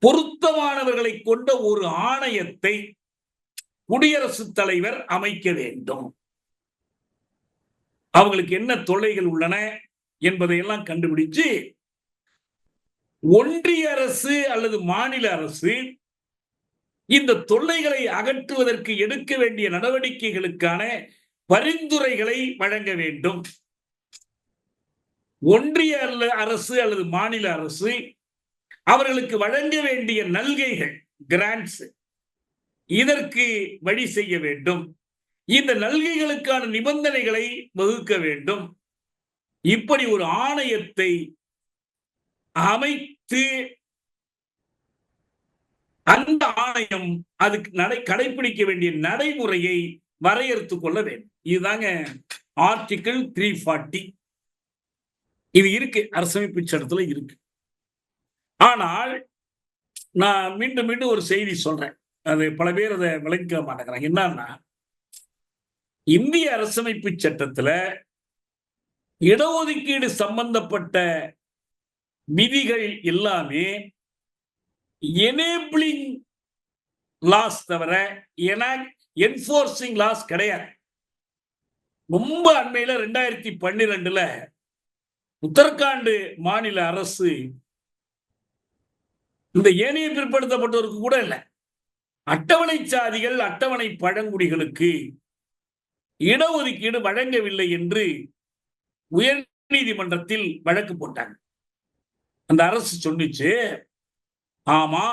பொருத்தமானவர்களை கொண்ட ஒரு ஆணையத்தை குடியரசுத் தலைவர் அமைக்க வேண்டும். அவங்களுக்கு என்ன தொல்லைகள் உள்ளன என்பதையெல்லாம் கண்டுபிடிச்சு ஒன்றிய அரசு அல்லது மாநில அரசு இந்த தொல்லைகளை அகற்றுவதற்கு எடுக்க வேண்டிய நடவடிக்கைகளுக்கான பரிந்துரைகளை வழங்க வேண்டும். ஒன்றிய அரசு அல்லது மாநில அரசு அவர்களுக்கு வழங்க வேண்டிய நல்கைகள், கிராண்ட்ஸ், இதற்கு வழி செய்ய வேண்டும். இந்த நல்கைகளுக்கான நிபந்தனைகளை வகுக்க வேண்டும். இப்படி ஒரு ஆணையத்தை அமைத்து அந்த ஆணையம் அதுக்கு கடைபிடிக்க வேண்டிய நடைமுறையை வரையறுத்துக் கொள்ள வேண்டும். இதுதாங்க ஆர்டிகிள் 340. இது இருக்கு, அரசமைப்பு சட்டத்துல இருக்கு. ஆனால் நான் மீண்டும் மீண்டும் ஒரு செய்தி சொல்றேன், அது பல பேர் அதை விளங்க மாட்டேங்கிறாங்க. என்னன்னா, இந்திய அரசமைப்பு சட்டத்துல இடஒதுக்கீடு சம்பந்தப்பட்ட விதிகள் எல்லாமே எனேபிளிங் லாஸ் தவிர என்ஃபோர்சிங் லாஸ் கிடையாது. ரொம்ப அண்மையில 2012 உத்தரகாண்ட் மாநில அரசு இந்த ஏனைய பிற்படுத்தப்பட்டோருக்கு கூட இல்லை, அட்டவணை சாதிகள், அட்டவணை பழங்குடிகளுக்கு இடஒதுக்கீடு வழங்கவில்லை என்று உயர் நீதிமன்றத்தில் வழக்கு போட்டாங்க. அந்த அரசு சொன்னிச்சு, ஆமா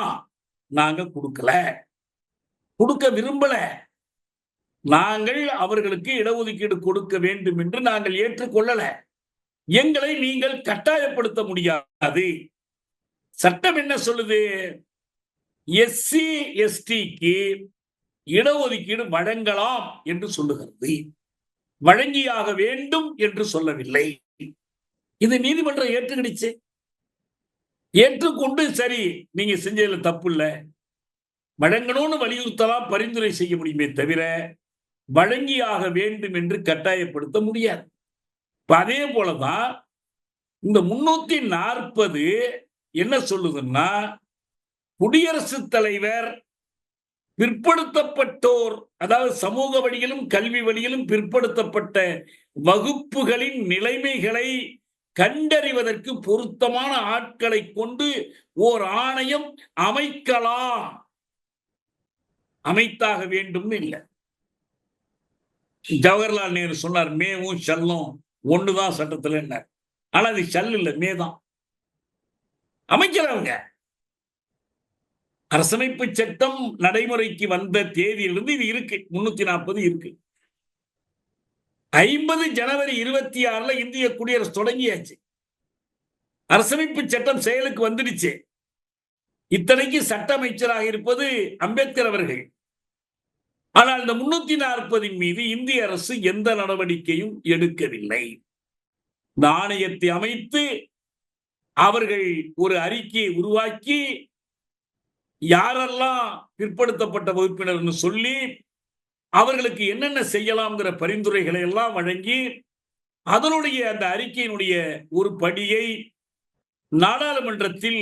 நாங்க கொடுக்கல, கொடுக்க விரும்பல, நாங்கள் அவர்களுக்கு இடஒதுக்கீடு கொடுக்க வேண்டும் என்று நாங்கள் ஏற்றுக்கொள்ளல, எங்களை நீங்கள் கட்டாயப்படுத்த முடியாது. சட்டம் என்ன சொல்லுது? எஸ்சி எஸ்டிக்கு இடஒதுக்கீடு வழங்கலாம் என்று சொல்லுகிறது, வழங்கியாக வேண்டும் என்று சொல்லவில்லை. இது நீதிமன்றம் ஏற்றுக்கிடுச்சு. ஏற்றுக்கொண்டு சரி நீங்க செஞ்சதுல தப்பு இல்லை, வழங்கணும்னு வலியுறுத்தலாம், பரிந்துரை செய்ய முடியுமே தவிர வழங்கியாக வேண்டும் என்று கட்டாயப்படுத்த முடியாது. அதே போலதான் இந்த 340 என்ன சொல்லுதுன்னா, குடியரசுத் தலைவர் பிற்படுத்தப்பட்டோர், அதாவது சமூக வழியிலும் கல்வி வழியிலும் பிற்படுத்தப்பட்ட வகுப்புகளின் நிலைமைகளை கண்டறிவதற்கு பொருத்தமான ஆட்களை கொண்டு ஓர் ஆணையம் அமைக்கலாம், அமைத்தாக வேண்டும் இல்லை. ஜவஹர்லால் நேரு சொன்னார், மேவும் ஷல்லும் ஒண்ணுதான் சட்டத்துல. ஆனா அது ஷல் இல்ல, மே தான். அமைச்சர் அவங்க. அரசமைப்பு சட்டம் நடைமுறைக்கு வந்த தேதியிலிருந்து இது இருக்கு. 340 இருக்கு. 50 ஜனவரி 26 இந்திய குடியரசு தொடங்கியாச்சு. அரசமைப்பு சட்டம் செயலுக்கு வந்துடுச்சு. இத்தனைக்கு சட்ட அமைச்சராக இருப்பது அம்பேத்கர் அவர்கள். ஆனால் இந்த 340 மீது இந்திய அரசு எந்த நடவடிக்கையும் எடுக்கவில்லை. இந்த ஆணையத்தை அமைத்து அவர்கள் ஒரு அறிக்கையை உருவாக்கி யாரெல்லாம் பிற்படுத்தப்பட்ட வகுப்பினர் சொல்லி அவர்களுக்கு என்னென்ன செய்யலாம்ங்கிற பரிந்துரைகளை எல்லாம் வழங்கி அதனுடைய அந்த அறிக்கையினுடைய ஒரு படியை நாடாளுமன்றத்தில்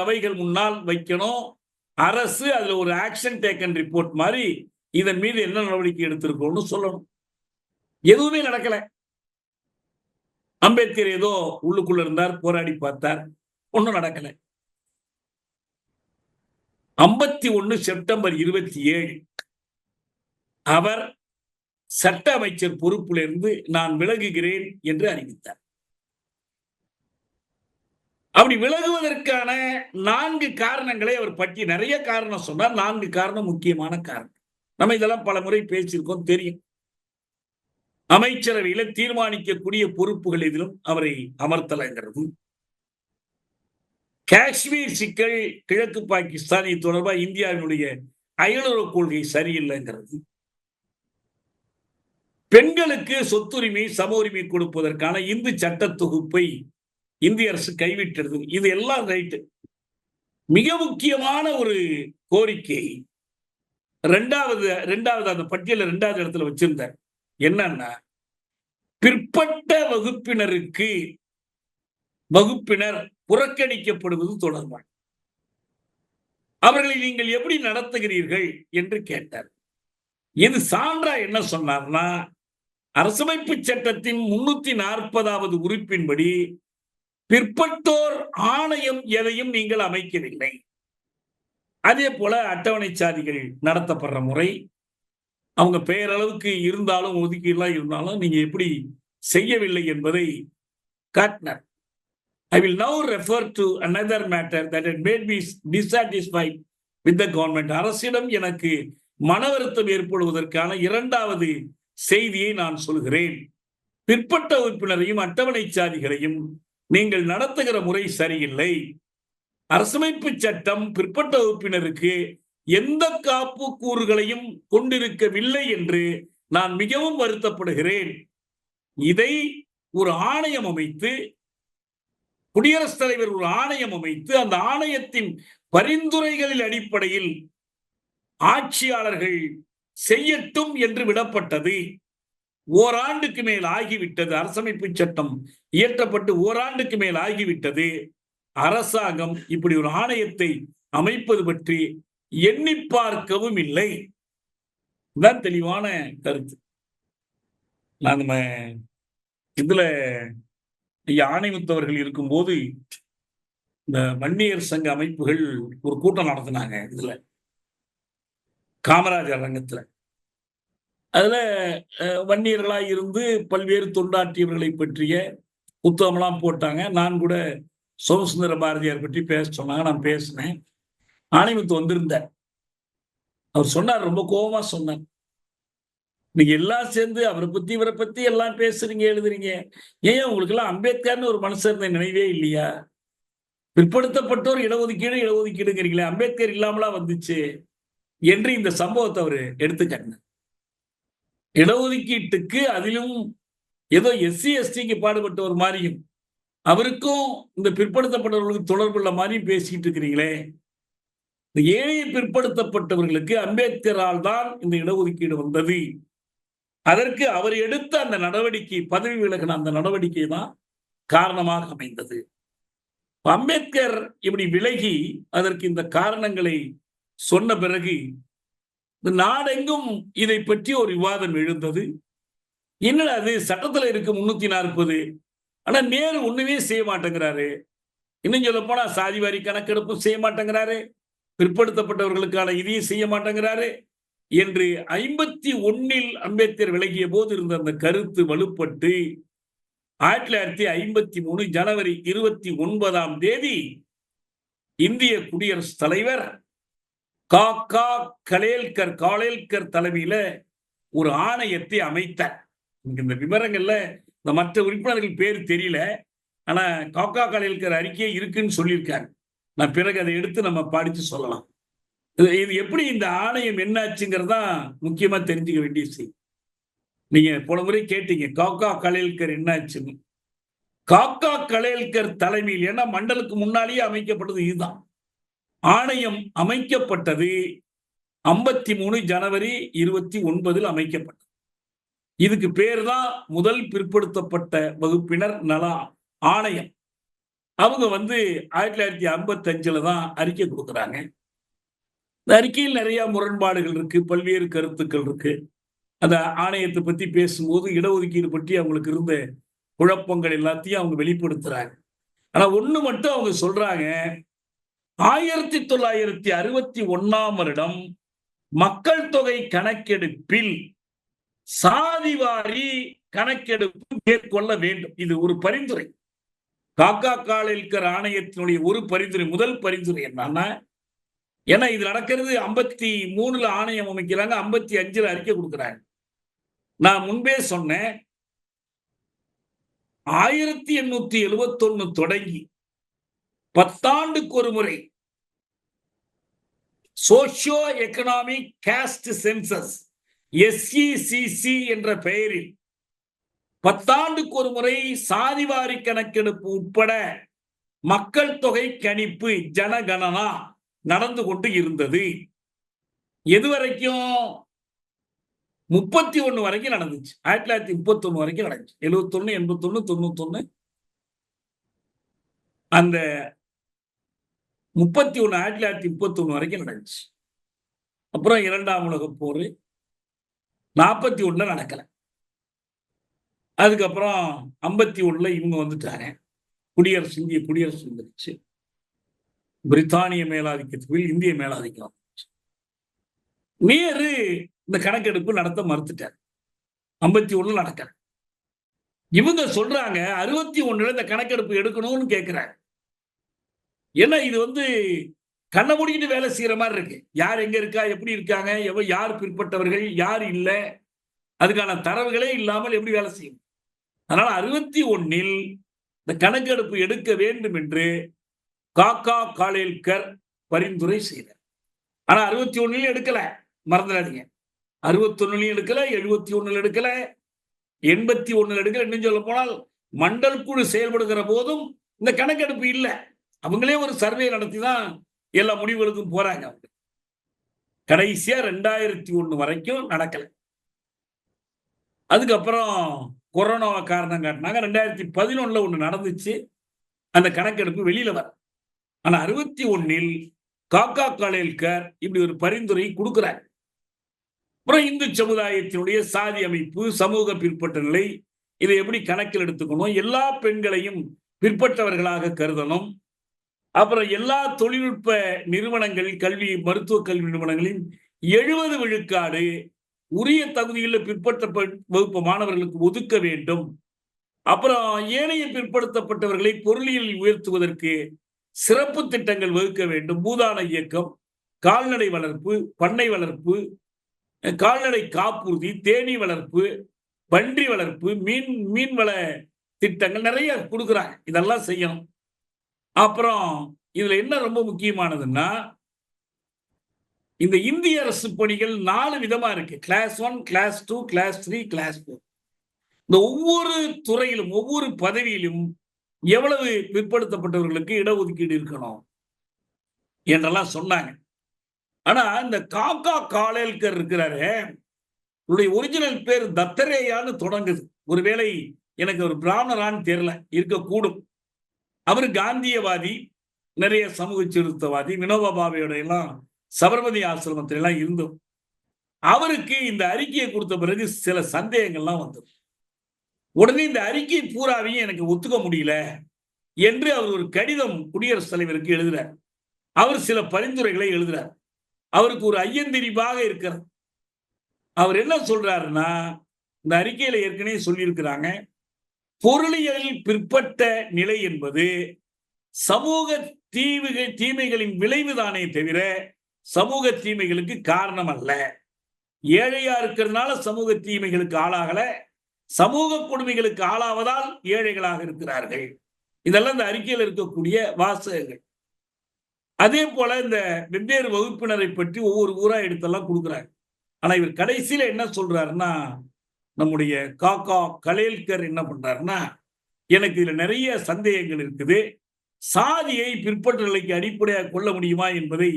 அவைகள் முன்னால் வைக்கணும். அரசு அதுல ஒரு ஆக்ஷன் டேக்கன் ரிப்போர்ட் மாதிரி இதன் மீது என்ன நடவடிக்கை எடுத்திருக்கோம்னு சொல்லணும். எதுவுமே நடக்கல. அம்பேத்கர் ஏதோ உள்ளுக்குள்ள இருந்தார், போராடி பார்த்தார், ஒன்றும் நடக்கல. 51 செப்டம்பர் 27 அவர் சட்ட அமைச்சர் பொறுப்பிலிருந்து நான் விலகுகிறேன் என்று அறிவித்தார். அப்படி விலகுவதற்கான 4 காரணங்களை அவர் பற்றி நிறைய காரணம் சொன்னார். 4 காரணம் முக்கியமான காரணம். நம்ம இதெல்லாம் பல முறை பேசியிருக்கோம், தெரியும். அமைச்சரவையில தீர்மானிக்கக்கூடிய பொறுப்புகள் எதிலும் அவரை அமர்த்தலைங்கிறது, காஷ்மீர் சிக்கல், கிழக்கு பாகிஸ்தான் தொடர்பாக இந்தியாவினுடைய அயலுறவு கொள்கை சரியில்லைங்கிறது, பெண்களுக்கு சொத்துரிமை சம உரிமை கொடுப்பதற்கான இந்து சட்ட தொகுப்பை இந்திய அரசு கைவிட்டது. இது எல்லாம் ரைட்டு. மிக முக்கியமான ஒரு கோரிக்கை இரண்டாவது அந்த பட்டியல 2வது இடத்துல வச்சிருந்தார். என்னன்னா, பிற்பட்ட வகுப்பினர் புறக்கணிக்கப்படுவது தொடர்பாக அவர்களை நீங்கள் எப்படி நடத்துகிறீர்கள் என்று கேட்டார். இது சான்றா என்ன சொன்னார்னா, அரசமைப்பு சட்டத்தின் 340வது உறுப்பின்படி பிற்பட்டோர் ஆணையம் எதையும் நீங்கள் அமைக்கவில்லை. அதே போல அட்டவணை சாதிகள் நடத்தப்படுற முறை, அவங்க பெயரளவுக்கு இருந்தாலும் ஒதுக்கீடுலாம் இருந்தாலும் நீங்க எப்படி செய்யவில்லை என்பதை காட்டினார். I will now refer to another matter that had made me dissatisfied with the government. அரசிடம் எனக்கு மன வருத்தம் ஏற்படுவதற்கான 2வது செய்தியை நான் சொல்கிறேன். பிற்பட்ட உறுப்பினரையும் அட்டவணை சாதிகளையும் நீங்கள் நடத்துகிற முறை சரியில்லை. அரசமைப்பு சட்டம் பிற்பட்ட வகுப்பினருக்கு எந்த காப்பு கூறுகளையும் கொண்டிருக்கவில்லை என்று நான் மிகவும் வருத்தப்படுகிறேன். இதை ஒரு ஆணையம் அமைத்து, குடியரசுத் தலைவர் ஒரு ஆணையம் அமைத்து, அந்த ஆணையத்தின் பரிந்துரைகளின் அடிப்படையில் ஆட்சியாளர்கள் செய்யட்டும் என்று விடப்பட்டது. ஓராண்டுக்கு மேல் ஆகிவிட்டது. அரசமைப்பு சட்டம் இயற்றப்பட்டு ஓராண்டுக்கு மேல் ஆகிவிட்டது. அரசாங்கம் இப்படி ஒரு ஆணையத்தை அமைப்பது பற்றி எண்ணி பார்க்கவும் இல்லை. இதுதான் தெளிவான கருத்து. நம்ம இதுல ஆணைமுத்தவர்கள் இருக்கும்போது இந்த வன்னியர் சங்க அமைப்புகள் ஒரு கூட்டம் நடத்தினாங்க. இதுல காமராஜர் அரங்கத்துல அதுல வன்னியர்களாய் இருந்து பல்வேறு தொண்டாற்றியவர்களை பற்றிய புத்தகம்லாம் போட்டாங்க. நான் கூட சோமசுந்தர பாரதியார் பற்றி பேச சொன்னாங்க. நான் பேசினேன். ஆணைமுத்து வந்திருந்தார். அவர் சொன்னார், ரொம்ப கோபமா சொன்னார், நீங்க எல்லாம் சேர்ந்து அவரை பத்தி இவரை பத்தி எல்லாம் பேசுறீங்க, எழுதுறீங்க. ஏன் உங்களுக்கு எல்லாம் அம்பேத்கர்னு ஒரு மனுஷர் நினைவே இல்லையா? பிற்படுத்தப்பட்டோர் இடஒதுக்கீடுங்கிறீங்களே, அம்பேத்கர் இல்லாமலா வந்துச்சு என்று இந்த சம்பவத்தை அவர் எடுத்துக்காட்டினார். இடஒதுக்கீட்டுக்கு அதிலும் ஏதோ எஸ்சி எஸ்டிக்கு பாடுபட்டவர் மாதிரியும் அவருக்கும் இந்த பிற்படுத்தப்பட்டவர்களுக்கு தொடர்புள்ள மாதிரியும் பேசிக்கிட்டு இருக்கிறீங்களே. இந்த ஏழை பிற்படுத்தப்பட்டவர்களுக்கு அம்பேத்கரால் தான் இந்த இடஒதுக்கீடு வந்தது. அதற்கு அவர் எடுத்த அந்த நடவடிக்கை, பதவி விலகின அந்த நடவடிக்கை தான் காரணமாக அமைந்தது. அம்பேத்கர் இப்படி விலகி அதற்கு இந்த காரணங்களை சொன்ன பிறகு இந்த நாடெங்கும் இதை பற்றி ஒரு விவாதம் எழுந்தது. என்னடா அது சட்டத்துல இருக்கு 340, ஆனா நேரு ஒண்ணுமே செய்ய மாட்டேங்கிறாரு. இன்னும் சொல்ல போனா சாதிவாரி கணக்கெடுப்பும் செய்ய மாட்டேங்கிறாரு, பிற்படுத்தப்பட்டவர்களுக்கான இதையும் செய்ய மாட்டேங்கிறாரு. என்று 51 அம்பேத்கர் விலகிய போது இருந்த அந்த கருத்து வலுப்பட்டு 1953 ஜனவரி 29ஆம் தேதி இந்திய குடியரசுத் தலைவர் காக்கா காலேல்கர் தலைமையில ஒரு ஆணையத்தை அமைத்தார். இந்த விவரங்கள்ல இந்த மற்ற உறுப்பினர்கள் பேர் தெரியல. ஆனா காக்கா காலேல்கர் அறிக்கை இருக்குன்னு சொல்லியிருக்காங்க. நான் பிறகு அதை எடுத்து நம்ம படித்து சொல்லலாம். இது எப்படி இந்த ஆணையம் என்னாச்சுங்கிறதா முக்கியமா தெரிஞ்சுக்க வேண்டிய செய்தி. நீங்க போன முறை கேட்டீங்க காக்கா காலேல்கர் என்னாச்சுன்னு. காக்கா காலேல்கர் தலைமையில், ஏன்னா மண்டலுக்கு முன்னாலேயே அமைக்கப்பட்டது இதுதான். ஆணையம் அமைக்கப்பட்டது 53 ஜனவரி 29 அமைக்கப்பட்டது. இதுக்கு பேர் தான் முதல் பிற்படுத்தப்பட்ட வகுப்பினர் நல ஆணையம். அவங்க 1955 தான் அறிக்கை கொடுக்குறாங்க. இந்த அறிக்கையில் நிறைய முரண்பாடுகள் இருக்கு, பல்வேறு கருத்துக்கள் இருக்கு. அந்த ஆணையத்தை பத்தி பேசும்போது இடஒதுக்கீடு பற்றி அவங்களுக்கு இருந்த குழப்பங்கள் எல்லாத்தையும் அவங்க வெளிப்படுத்துறாங்க. ஆனா ஒண்ணு மட்டும் அவங்க சொல்றாங்க, 1961ஆம் வருடம் மக்கள் தொகை கணக்கெடுப்பில் சாதிவாரி கணக்கெடுப்பு மேற்கொள்ள வேண்டும். இது ஒரு பரிந்துரை. காக்கா காலேல்கர் ஆணையத்தினுடைய ஒரு பரிந்துரை, முதல் பரிந்துரை என்னன்னா, ஏன்னா இது நடக்கிறது 53 ஆணையம் அமைக்கிறாங்க, 55 அறிக்கை கொடுக்குறாங்க. நான் முன்பே சொன்னேன், 1871 தொடங்கி 10 ஆண்டுக்கு ஒரு முறை socio economic caste census SECC என்ற பெயரில் 10 ஆண்டுக்கு ஒரு முறை சாதிவாரி கணக்கெடுப்பு உட்பட மக்கள் தொகை கணிப்பு ஜனகணனா நடந்து கொண்டு இருந்தது. எதுவரைக்கும்? 31 வரைக்கும் நடந்துச்சு. 1931 வரைக்கும் நடந்துச்சு. 71, 81, 91 அந்த 31 1931 வரைக்கும் நடந்துச்சு. அப்புறம் 2ஆம் உலகப் போர் 41 நடக்கல. அதுக்கப்புறம் 51 இவங்க வந்துட்டாங்க. இந்திய குடியரசு வந்துருச்சு. பிரித்தானிய மேலாதிக்கத்துக்கு இந்திய மேலாதிக்கம். நேரு இந்த கணக்கெடுப்பு நடத்த மறுத்துட்டார். 51 நடக்கல. இவங்க சொல்றாங்க 61 இந்த கணக்கெடுப்பு எடுக்கணும்னு கேட்கிறாங்க. ஏன்னா இது கண்ண மூடிக்கிட்டு வேலை செய்யற மாதிரி இருக்கு. யார் எங்க இருக்கா, எப்படி இருக்காங்க, யார் பிற்பட்டவர்கள், யார் இல்ல, அதுக்கான தரவுகளே இல்லாமல் எப்படி வேலை செய்யும்? அதனால 61 இந்த கணக்கெடுப்பு எடுக்க வேண்டும் என்று காக்கா காலேல்கர் பரிந்துரை செய்தார். ஆனா 61 எடுக்கல, மறந்துடாதீங்க. 61 எடுக்கல, 71 எடுக்கல, 81 எடுக்கல. இன்னும் சொல்ல போனால் மண்டல் குழு செயல்படுகிற போதும் இந்த கணக்கெடுப்பு இல்ல. அவங்களே ஒரு சர்வே நடத்தி தான் எல்லா முடிவுகளுக்கும் போறாங்க. கடைசியா 2001 வரைக்கும் நடக்கல. அதுக்கப்புறம் கொரோனாவை காரணம் காட்டினாங்க. 2011 ஒண்ணு நடந்துச்சு. அந்த கணக்கெடுப்பு வெளியில வர. ஆனா 61 காக்கா காலேல்கர் இப்படி ஒரு பரிந்துரை கொடுக்கிறார். அப்புறம் இந்து சமுதாயத்தினுடைய சாதி அமைப்பு, சமூக பிற்பட்ட நிலை, இதை எப்படி கணக்கில் எடுத்துக்கணும், எல்லா பெண்களையும் பிற்பட்டவர்களாக கருதணும். அப்புறம் எல்லா தொழில்நுட்ப நிறுவனங்கள், கல்வி, மருத்துவ கல்வி நிறுவனங்களின் 70 விழுக்காடு உரிய தகுதியில் பிற்பட்ட வகுப்பு மாணவர்களுக்கு ஒதுக்க வேண்டும். அப்புறம் ஏனைய பிற்படுத்தப்பட்டவர்களை பொருளியல் உயர்த்துவதற்கு சிறப்பு திட்டங்கள் வகுக்க வேண்டும். பூதான இயக்கம், கால்நடை வளர்ப்பு, பண்ணை வளர்ப்பு, கால்நடை காப்புறுதி, தேனீ வளர்ப்பு, பன்றி வளர்ப்பு, மீன்வள திட்டங்கள் நிறைய கொடுக்குறாங்க. இதெல்லாம் செய்யணும். அப்புறம் இதுல என்ன ரொம்ப முக்கியமானதுன்னா, இந்த இந்திய அரசு பணிகள் 4 விதமா இருக்கு. Class 1, class 2, class 3, class 4. இந்த ஒவ்வொரு துறையிலும், ஒவ்வொரு பதவியிலும் எவ்வளவு பிற்படுத்தப்பட்டவர்களுக்கு இடஒதுக்கீடு இருக்கணும் என்றெல்லாம் சொன்னாங்க. ஆனா இந்த காக்கா காலேல்கர் இருக்கிறாரு, அவருடைய ஒரிஜினல் பேர் தத்தரேயான்னு தொடங்குது. ஒருவேளை எனக்கு ஒரு பிராமணரான்னு தெரியல, இருக்கக்கூடும். அவரு காந்தியவாதி, நிறைய சமூக சீர்திருத்தவாதி, வினோபா பாவேயோட எல்லாம் சபர்மதி ஆசிரமத்தில எல்லாம் இருந்தோம். அவருக்கு இந்த அறிக்கையை கொடுத்த பிறகு சில சந்தேகங்கள்லாம் வந்தது. உடனே இந்த அறிக்கை பூராவையும் எனக்கு ஒத்துக்க முடியல என்று அவர் ஒரு கடிதம் குடியரசுத் தலைவருக்கு எழுதுறார். அவர் சில பரிந்துரைகளை எழுதுறார். அவருக்கு ஒரு ஐயந்திரிபாக இருக்கிறது. அவர் என்ன சொல்றாருன்னா, இந்த அறிக்கையில ஏற்கனவே சொல்லியிருக்கிறாங்க, பொருளியலில் பிற்பட்ட நிலை என்பது சமூக தீமைகளின் விளைவுதானே தவிர சமூக தீமைகளுக்கு காரணம் அல்ல. ஏழையா இருக்கிறதுனால சமூக தீமைகளுக்கு ஆளாகல, சமூக கொடுமைகளுக்கு ஆளாவதால் ஏழைகளாக இருக்கிறார்கள். இதெல்லாம் இந்த அறிக்கையில் இருக்கக்கூடிய வாசகங்கள். அதே போல இந்த வெவ்வேறு வகுப்பினரை பற்றி ஒவ்வொரு ஊரா எடுத்தெல்லாம் கொடுக்குறாங்க. ஆனா இவர் கடைசியில என்ன சொல்றாருன்னா, நம்முடைய காக்கா கலேல்கர் என்ன பண்றாருன்னா, எனக்கு இதுல நிறைய சந்தேகங்கள் இருக்குது. சாதியை பிற்பட்ட நிலைக்கு அடிப்படையாக கொள்ள முடியுமா என்பதை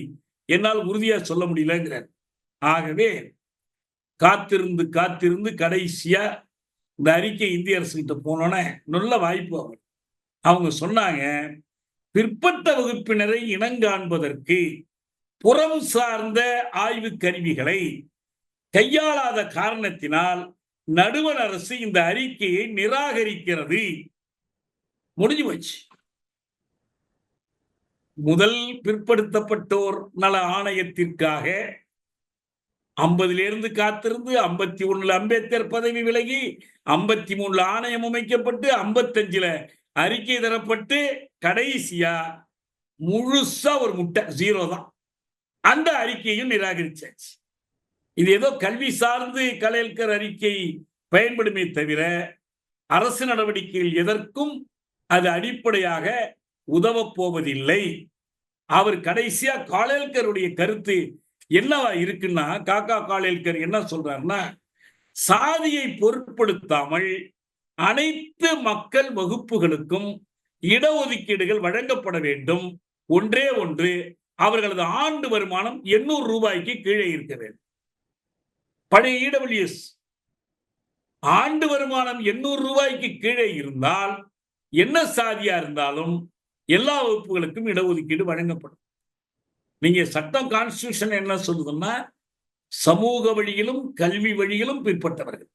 என்னால் உறுதியா சொல்ல முடியலங்கிறார். ஆகவே காத்திருந்து காத்திருந்து கடைசியா இந்த அறிக்கை இந்திய அரசு கிட்ட போனோன்னே நல்ல வாய்ப்பு அவங்க சொன்னாங்க, பிற்பட்ட வகுப்பினரை இனங்காண்பதற்கு புறம் சார்ந்த ஆய்வு கருவிகளை கையாளாத காரணத்தினால் நடுவண் அரசு இந்த அறிக்கையை நிராகரிக்கிறது. முடிஞ்சு போச்சு. முதல் பிற்படுத்தப்பட்டோர் நல ஆணையத்திற்காக 50 காத்திருந்து 51 அம்பேத்கர் பதவி விலகி 53 ஆணையம் அமைக்கப்பட்டு 55 அறிக்கை தரப்பட்டு கடைசியா முழுசா ஒரு முட்டை 0 தான். அந்த அறிக்கையும் நிராகரிச்சாச்சு. இது ஏதோ கல்வி சார்ந்து கலேல்கர் அறிக்கை பயன்படுமே தவிர அரசு நடவடிக்கைகள் எதற்கும் அது அடிப்படையாக உதவப் போவதில்லை. அவர் கடைசியா காலேல்கருடைய கருத்து என்னவா இருக்குன்னா, காக்கா காலேல்கர் என்ன சொல்றாருன்னா, சாதியை பொருட்படுத்தாமல் அனைத்து மக்கள் வகுப்புகளுக்கும் இடஒதுக்கீடுகள் வழங்கப்பட வேண்டும். ஒன்றே ஒன்று, அவர்களது ஆண்டு வருமானம் 800 ரூபாய்க்கு கீழே இருக்க வேண்டும். பழைய இடபிள்யூஎஸ் ஆண்டு வருமானம் 800 ரூபாய்க்கு கீழே இருந்தால் என்ன சாதியா இருந்தாலும் எல்லா வகுப்புகளுக்கும் இடஒதுக்கீடு வழங்கப்படும். நீங்க சட்டம் கான்ஸ்டிடியூஷன் என்ன சொல்லுதுன்னா, சமூக வழியிலும் கல்வி வழியிலும் பிற்பட்டவர்கள்,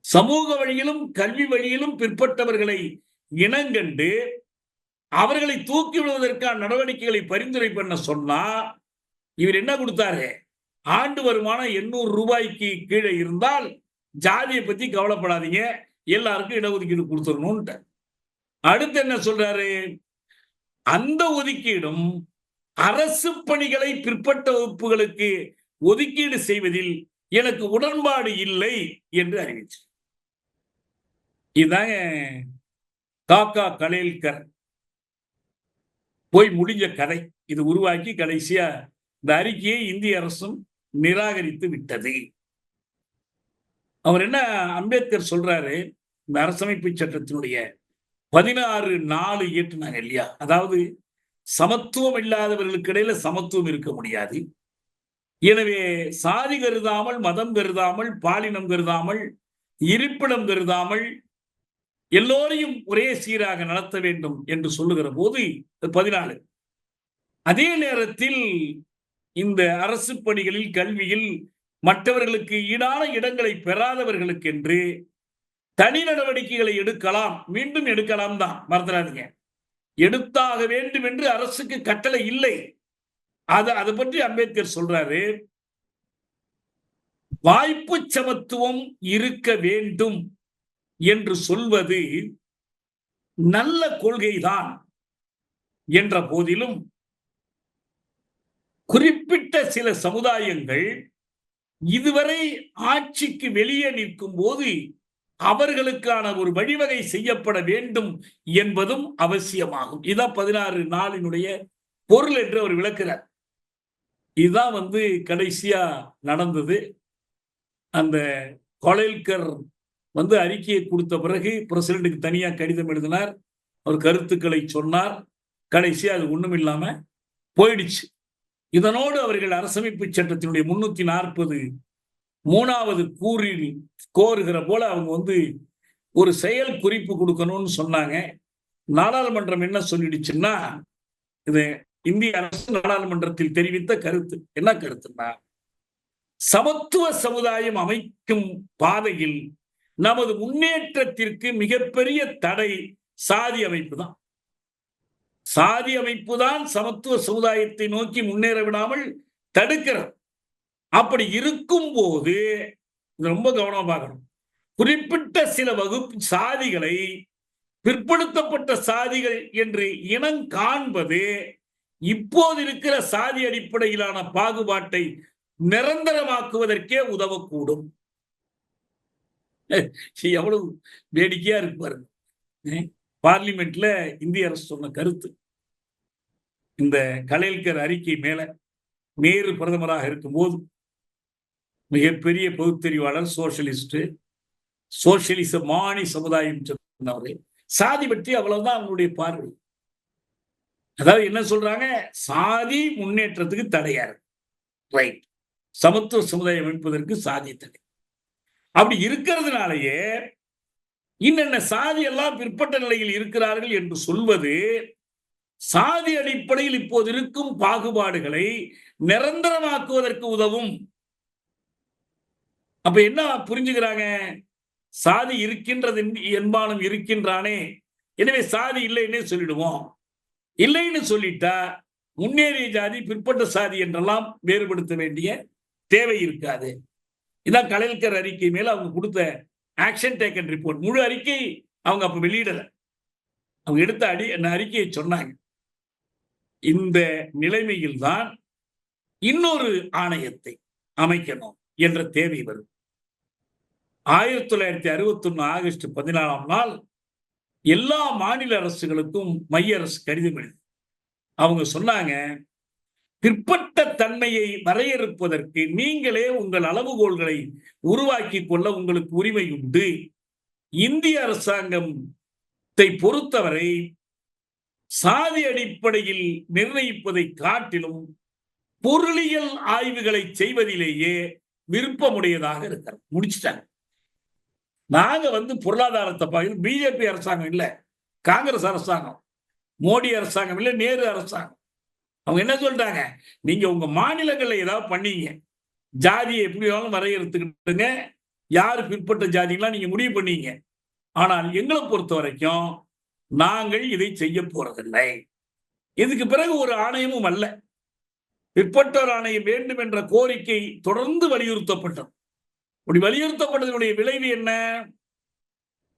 சமூக வழியிலும் கல்வி வழியிலும் பிற்பட்டவர்களை இனங்கண்டு அவர்களை தூக்கி விடுவதற்கான நடவடிக்கைகளை பரிந்துரை பண்ண சொன்னா, இவர் என்ன கொடுத்தாரு, ஆண்டு வருமானம் 800 ரூபாய்க்கு கீழே இருந்தால் ஜாதியை பத்தி கவலைப்படாதீங்க, எல்லாருக்கும் இடஒதுக்கீடு கொடுத்துடணும்ட்டு. அடுத்து என்ன சொல்றாரு, அந்த ஒதுக்கீடும் அரசு பணிகளை பிற்பட்ட வகுப்புகளுக்கு ஒதுக்கீடு செய்வதில் எனக்கு உடன்பாடு இல்லை என்று அறிவிச்சு. இதுதாங்க காக்கா கலேல்கர் போய் முடிஞ்ச கதை. இது உருவாக்கி கடைசியா இந்த அறிக்கையை இந்திய அரசும் நிராகரித்து விட்டது. அவர் என்ன அம்பேத்கர் சொல்றாரு, இந்த அரசமைப்பு சட்டத்தினுடைய 16(4) இயற்றினாங்க இல்லையா, அதாவது சமத்துவம் இல்லாதவர்களுக்கு இடையில சமத்துவம் இருக்க முடியாது. எனவே சாதி கருதாமல், மதம் கருதாமல், பாலினம் கருதாமல், இருப்பிடம் கருதாமல் எல்லோரையும் ஒரே சீராக நடத்த வேண்டும் என்று சொல்லுகிற போது 14. அதே நேரத்தில் இந்த அரசு பணிகளில் கல்வியில் மற்றவர்களுக்கு ஈடான இடங்களை பெறாதவர்களுக்கு என்று தனி நடவடிக்கைகளை எடுக்கலாம், மீண்டும் எடுக்கலாம் தான், மறந்துடாதீங்க. எடுத்தாக வேண்டும் என்று அரசுக்கு கட்டளை இல்லை. அதை பற்றி அம்பேத்கர் சொல்றாரு, வாய்ப்பு சமத்துவம் இருக்க வேண்டும் என்று சொல்வது நல்ல கொள்கைதான் என்ற போதிலும் குறிப்பிட்ட சில சமுதாயங்கள் இதுவரை ஆட்சிக்கு வெளியே நிற்கும் போது அவர்களுக்கான ஒரு வழிவகை செய்யப்பட வேண்டும் என்பதும் அவசியமாகும். இதான் 16(4) பொருள் என்று அவர் விளக்கிறார். இதுதான் கடைசியா நடந்தது. அந்த கலேல்கர் அறிக்கையை கொடுத்த பிறகு பிரசிடென்ட்டுக்கு தனியா கடிதம் எழுதினார், அவர் கருத்துக்களை சொன்னார். கடைசியா அது ஒண்ணும் இல்லாம போயிடுச்சு. இதனோடு அவர்கள் அரசமைப்பு சட்டத்தினுடைய 340 3வது கூறில் கோருகிற போல அவங்க ஒரு செயல் குறிப்பு கொடுக்கணும்னு சொன்னாங்க. நாடாளுமன்றம் என்ன சொல்லிடுச்சுன்னா, இது இந்திய அரசு நாடாளுமன்றத்தில் தெரிவித்த கருத்து. என்ன கருத்துன்னா, சமத்துவ சமுதாயம் அமைக்கும் பாதையில் நமது முன்னேற்றத்திற்கு மிகப்பெரிய தடை சாதி அமைப்பு தான். சாதி அமைப்பு தான் சமத்துவ சமுதாயத்தை நோக்கி முன்னேற விடாமல் தடுக்கிறது. அப்படி இருக்கும் போது ரொம்ப கவனமா பார்க்கணும். குறிப்பிட்ட சில வகுப்பு சாதிகளை பிற்படுத்தப்பட்ட சாதிகள் என்று இனம் காண்பது இப்போது இருக்கிற சாதி அடிப்படையிலான பாகுபாட்டை நிரந்தரமாக்குவதற்கே உதவக்கூடும். எவ்வளவு வேடிக்கையா இருப்பாரு. பார்லிமெண்ட்ல இந்திய அரசு சொன்ன கருத்து, இந்த கலேல்கர் அறிக்கை மேல நேரு பிரதமராக இருக்கும்போது மிகப்பெரிய பகுத்தறிவாளர், சோசியலிச மானி சமுதாயம் சொன்னவர்கள் சாதி பற்றி அவ்வளவுதான் அவங்களுடைய பார்வை. அதாவது என்ன சொல்றாங்க, சாதி முன்னேற்றத்துக்கு தடையா இருக்கு, ரைட், சமத்துவ சமுதாயம் அமைப்பதற்கு சாதி தடை. அப்படி இருக்கிறதுனாலேயே இன்னென்ன சாதி எல்லாம் பிற்பட்ட நிலையில் இருக்கிறார்கள் என்று சொல்வது சாதி அடிப்படையில் இப்போது இருக்கும் பாகுபாடுகளை நிரந்தரமாக்குவதற்கு உதவும். அப்ப என்ன புரிஞ்சுக்கிறாங்க, சாதி இருக்கின்றது என்பானும் இருக்கின்றானே, எனவே சாதி இல்லைன்னே சொல்லிடுவோம். இல்லைன்னு சொல்லிட்டா முன்னேறிய ஜாதி பிற்பட்ட சாதி என்றெல்லாம் வேறுபடுத்த வேண்டிய தேவை இருக்காது. இதான் கலேல்கர் அறிக்கை மேல அவங்க கொடுத்த ஆக்ஷன் டேக்கன் ரிப்போர்ட். முழு அறிக்கை அவங்க அப்ப வெளியிடல, அவங்க எடுத்த அறிக்கையை சொன்னாங்க. இந்த நிலைமையில் தான் இன்னொரு ஆணையத்தை அமைக்கணும் என்ற தேவை வரும். 1961 ஆகஸ்ட் 14ஆம் நாள் எல்லா மாநில அரசுகளுக்கும் மைய அரசு கடிதம் எழுதி அவங்க சொன்னாங்க, பிற்பட்ட தன்மையை வரையறுப்பதற்கு நீங்களே உங்கள் அளவுகோல்களை உருவாக்கி கொள்ள உங்களுக்கு உரிமை உண்டு. இந்திய அரசாங்கத்தை பொறுத்தவரை சாதி அடிப்படையில் நிர்ணயிப்பதை காட்டிலும் பொருளியல் ஆய்வுகளை செய்வதிலேயே விருப்பமுடையதாக இருக்கிறது. முடிச்சுட்டாங்க. நாங்க பொருளாதாரத்தை பார்க்க பிஜேபி அரசாங்கம் இல்ல, காங்கிரஸ் அரசாங்கம், மோடி அரசாங்கம் இல்ல, நேரு அரசாங்கம். அவங்க என்ன சொல்றாங்க, நீங்க உங்க மாநிலங்கள்ல ஏதாவது பண்ணீங்க, ஜாதியை எப்படி வேணாலும் வரையறுத்துக்கிட்டுங்க, யாரு பிற்பட்ட ஜாதிகளாம் நீங்க முடிவு பண்ணீங்க. ஆனால் எங்களை பொறுத்த வரைக்கும் நாங்கள் இதை செய்ய போறதில்லை. இதுக்கு பிறகு ஒரு ஆணையமும் அல்ல. பிற்பட்டோர் ஆணையம் வேண்டும் என்ற கோரிக்கை தொடர்ந்து வலியுறுத்தப்பட்டது. அப்படி வலியுறுத்தப்பட்டதனுடைய விளைவு என்ன,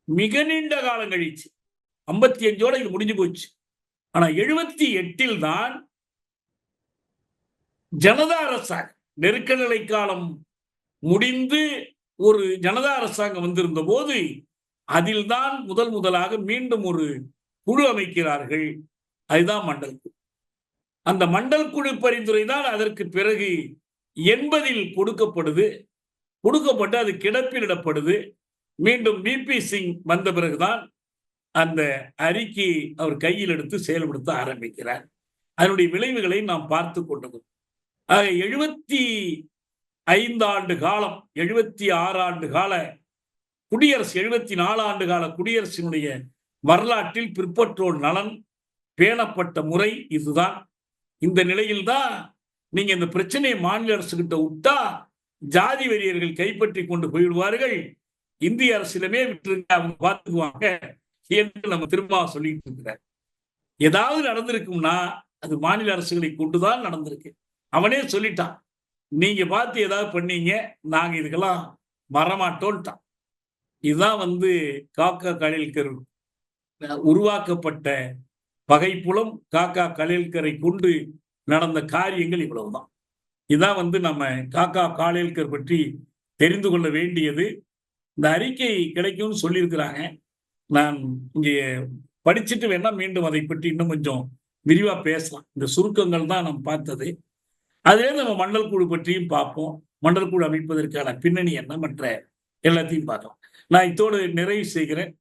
மிக நீண்ட காலம் கழிச்சு 55ஓட இது முடிஞ்சு போச்சு. ஆனா 78 தான் ஜனதா அரசாங்கம், நெருக்க நிலை காலம் முடிந்து ஒரு ஜனதா அரசாங்கம் வந்திருந்த போது அதில் தான் முதலாக மீண்டும் ஒரு குழு அமைக்கிறார்கள். அதுதான் மண்டல் குழு. அந்த மண்டல் குழு பரிந்துரை தான் அதற்கு பிறகு 80 கொடுக்கப்பட்டு அது கிடப்பிலிடப்படுது. மீண்டும் விபி சிங் வந்த பிறகுதான் அந்த அறிக்கையை அவர் கையில் எடுத்து செயல்படுத்த ஆரம்பிக்கிறார். அதனுடைய விளைவுகளை நாம் பார்த்து கொண்டது. 75 ஆண்டு காலம், 76 ஆண்டு கால குடியரசு, 74 ஆண்டு கால குடியரசினுடைய வரலாற்றில் பிற்பற்றோர் நலன் பேணப்பட்ட முறை இதுதான். இந்த நிலையில்தான் நீங்க இந்த பிரச்சனையை மாநில அரசு கிட்ட விட்டா ஜாதி வெறியர்கள் கைப்பற்றி கொண்டு போயிடுவார்கள், இந்திய அரசிடமே விட்டுருங்க, அவங்க பார்த்துக்குவாங்க என்று நம்ம திரும்ப சொல்லிட்டு இருக்கிறார். ஏதாவது நடந்திருக்கும்னா அது மாநில அரசுகளை கொண்டுதான் நடந்திருக்கு. அவனே சொல்லிட்டான், நீங்க பார்த்து ஏதாவது பண்ணீங்க, நாங்க இதுக்கெல்லாம் வரமாட்டோன்ட்டான். இதுதான் காக்கா கலேல்கர் உருவாக்கப்பட்ட பகைப்புலம். காக்கா கலேல்கரை கொண்டு நடந்த காரியங்கள் இவ்வளவுதான். இதான் நம்ம காக்கா கலேல்கர் பற்றி தெரிந்து கொள்ள வேண்டியது. இந்த அறிக்கை கிடைக்கும்னு சொல்லியிருக்கிறாங்க. நான் இங்கே படிச்சுட்டு வேணா மீண்டும் அதை பற்றி இன்னும் கொஞ்சம் விரிவா பேசலாம். இந்த சுருக்கங்கள் தான் நாம் பார்த்தது. அதிலே நம்ம மண்டல் குழு பற்றியும் பார்ப்போம், மண்டல் குழு அமைப்பதற்கான பின்னணி என்ன, மற்ற எல்லாத்தையும் பார்க்கலாம். நான் இதோடு நிறைவு செய்கிறேன்.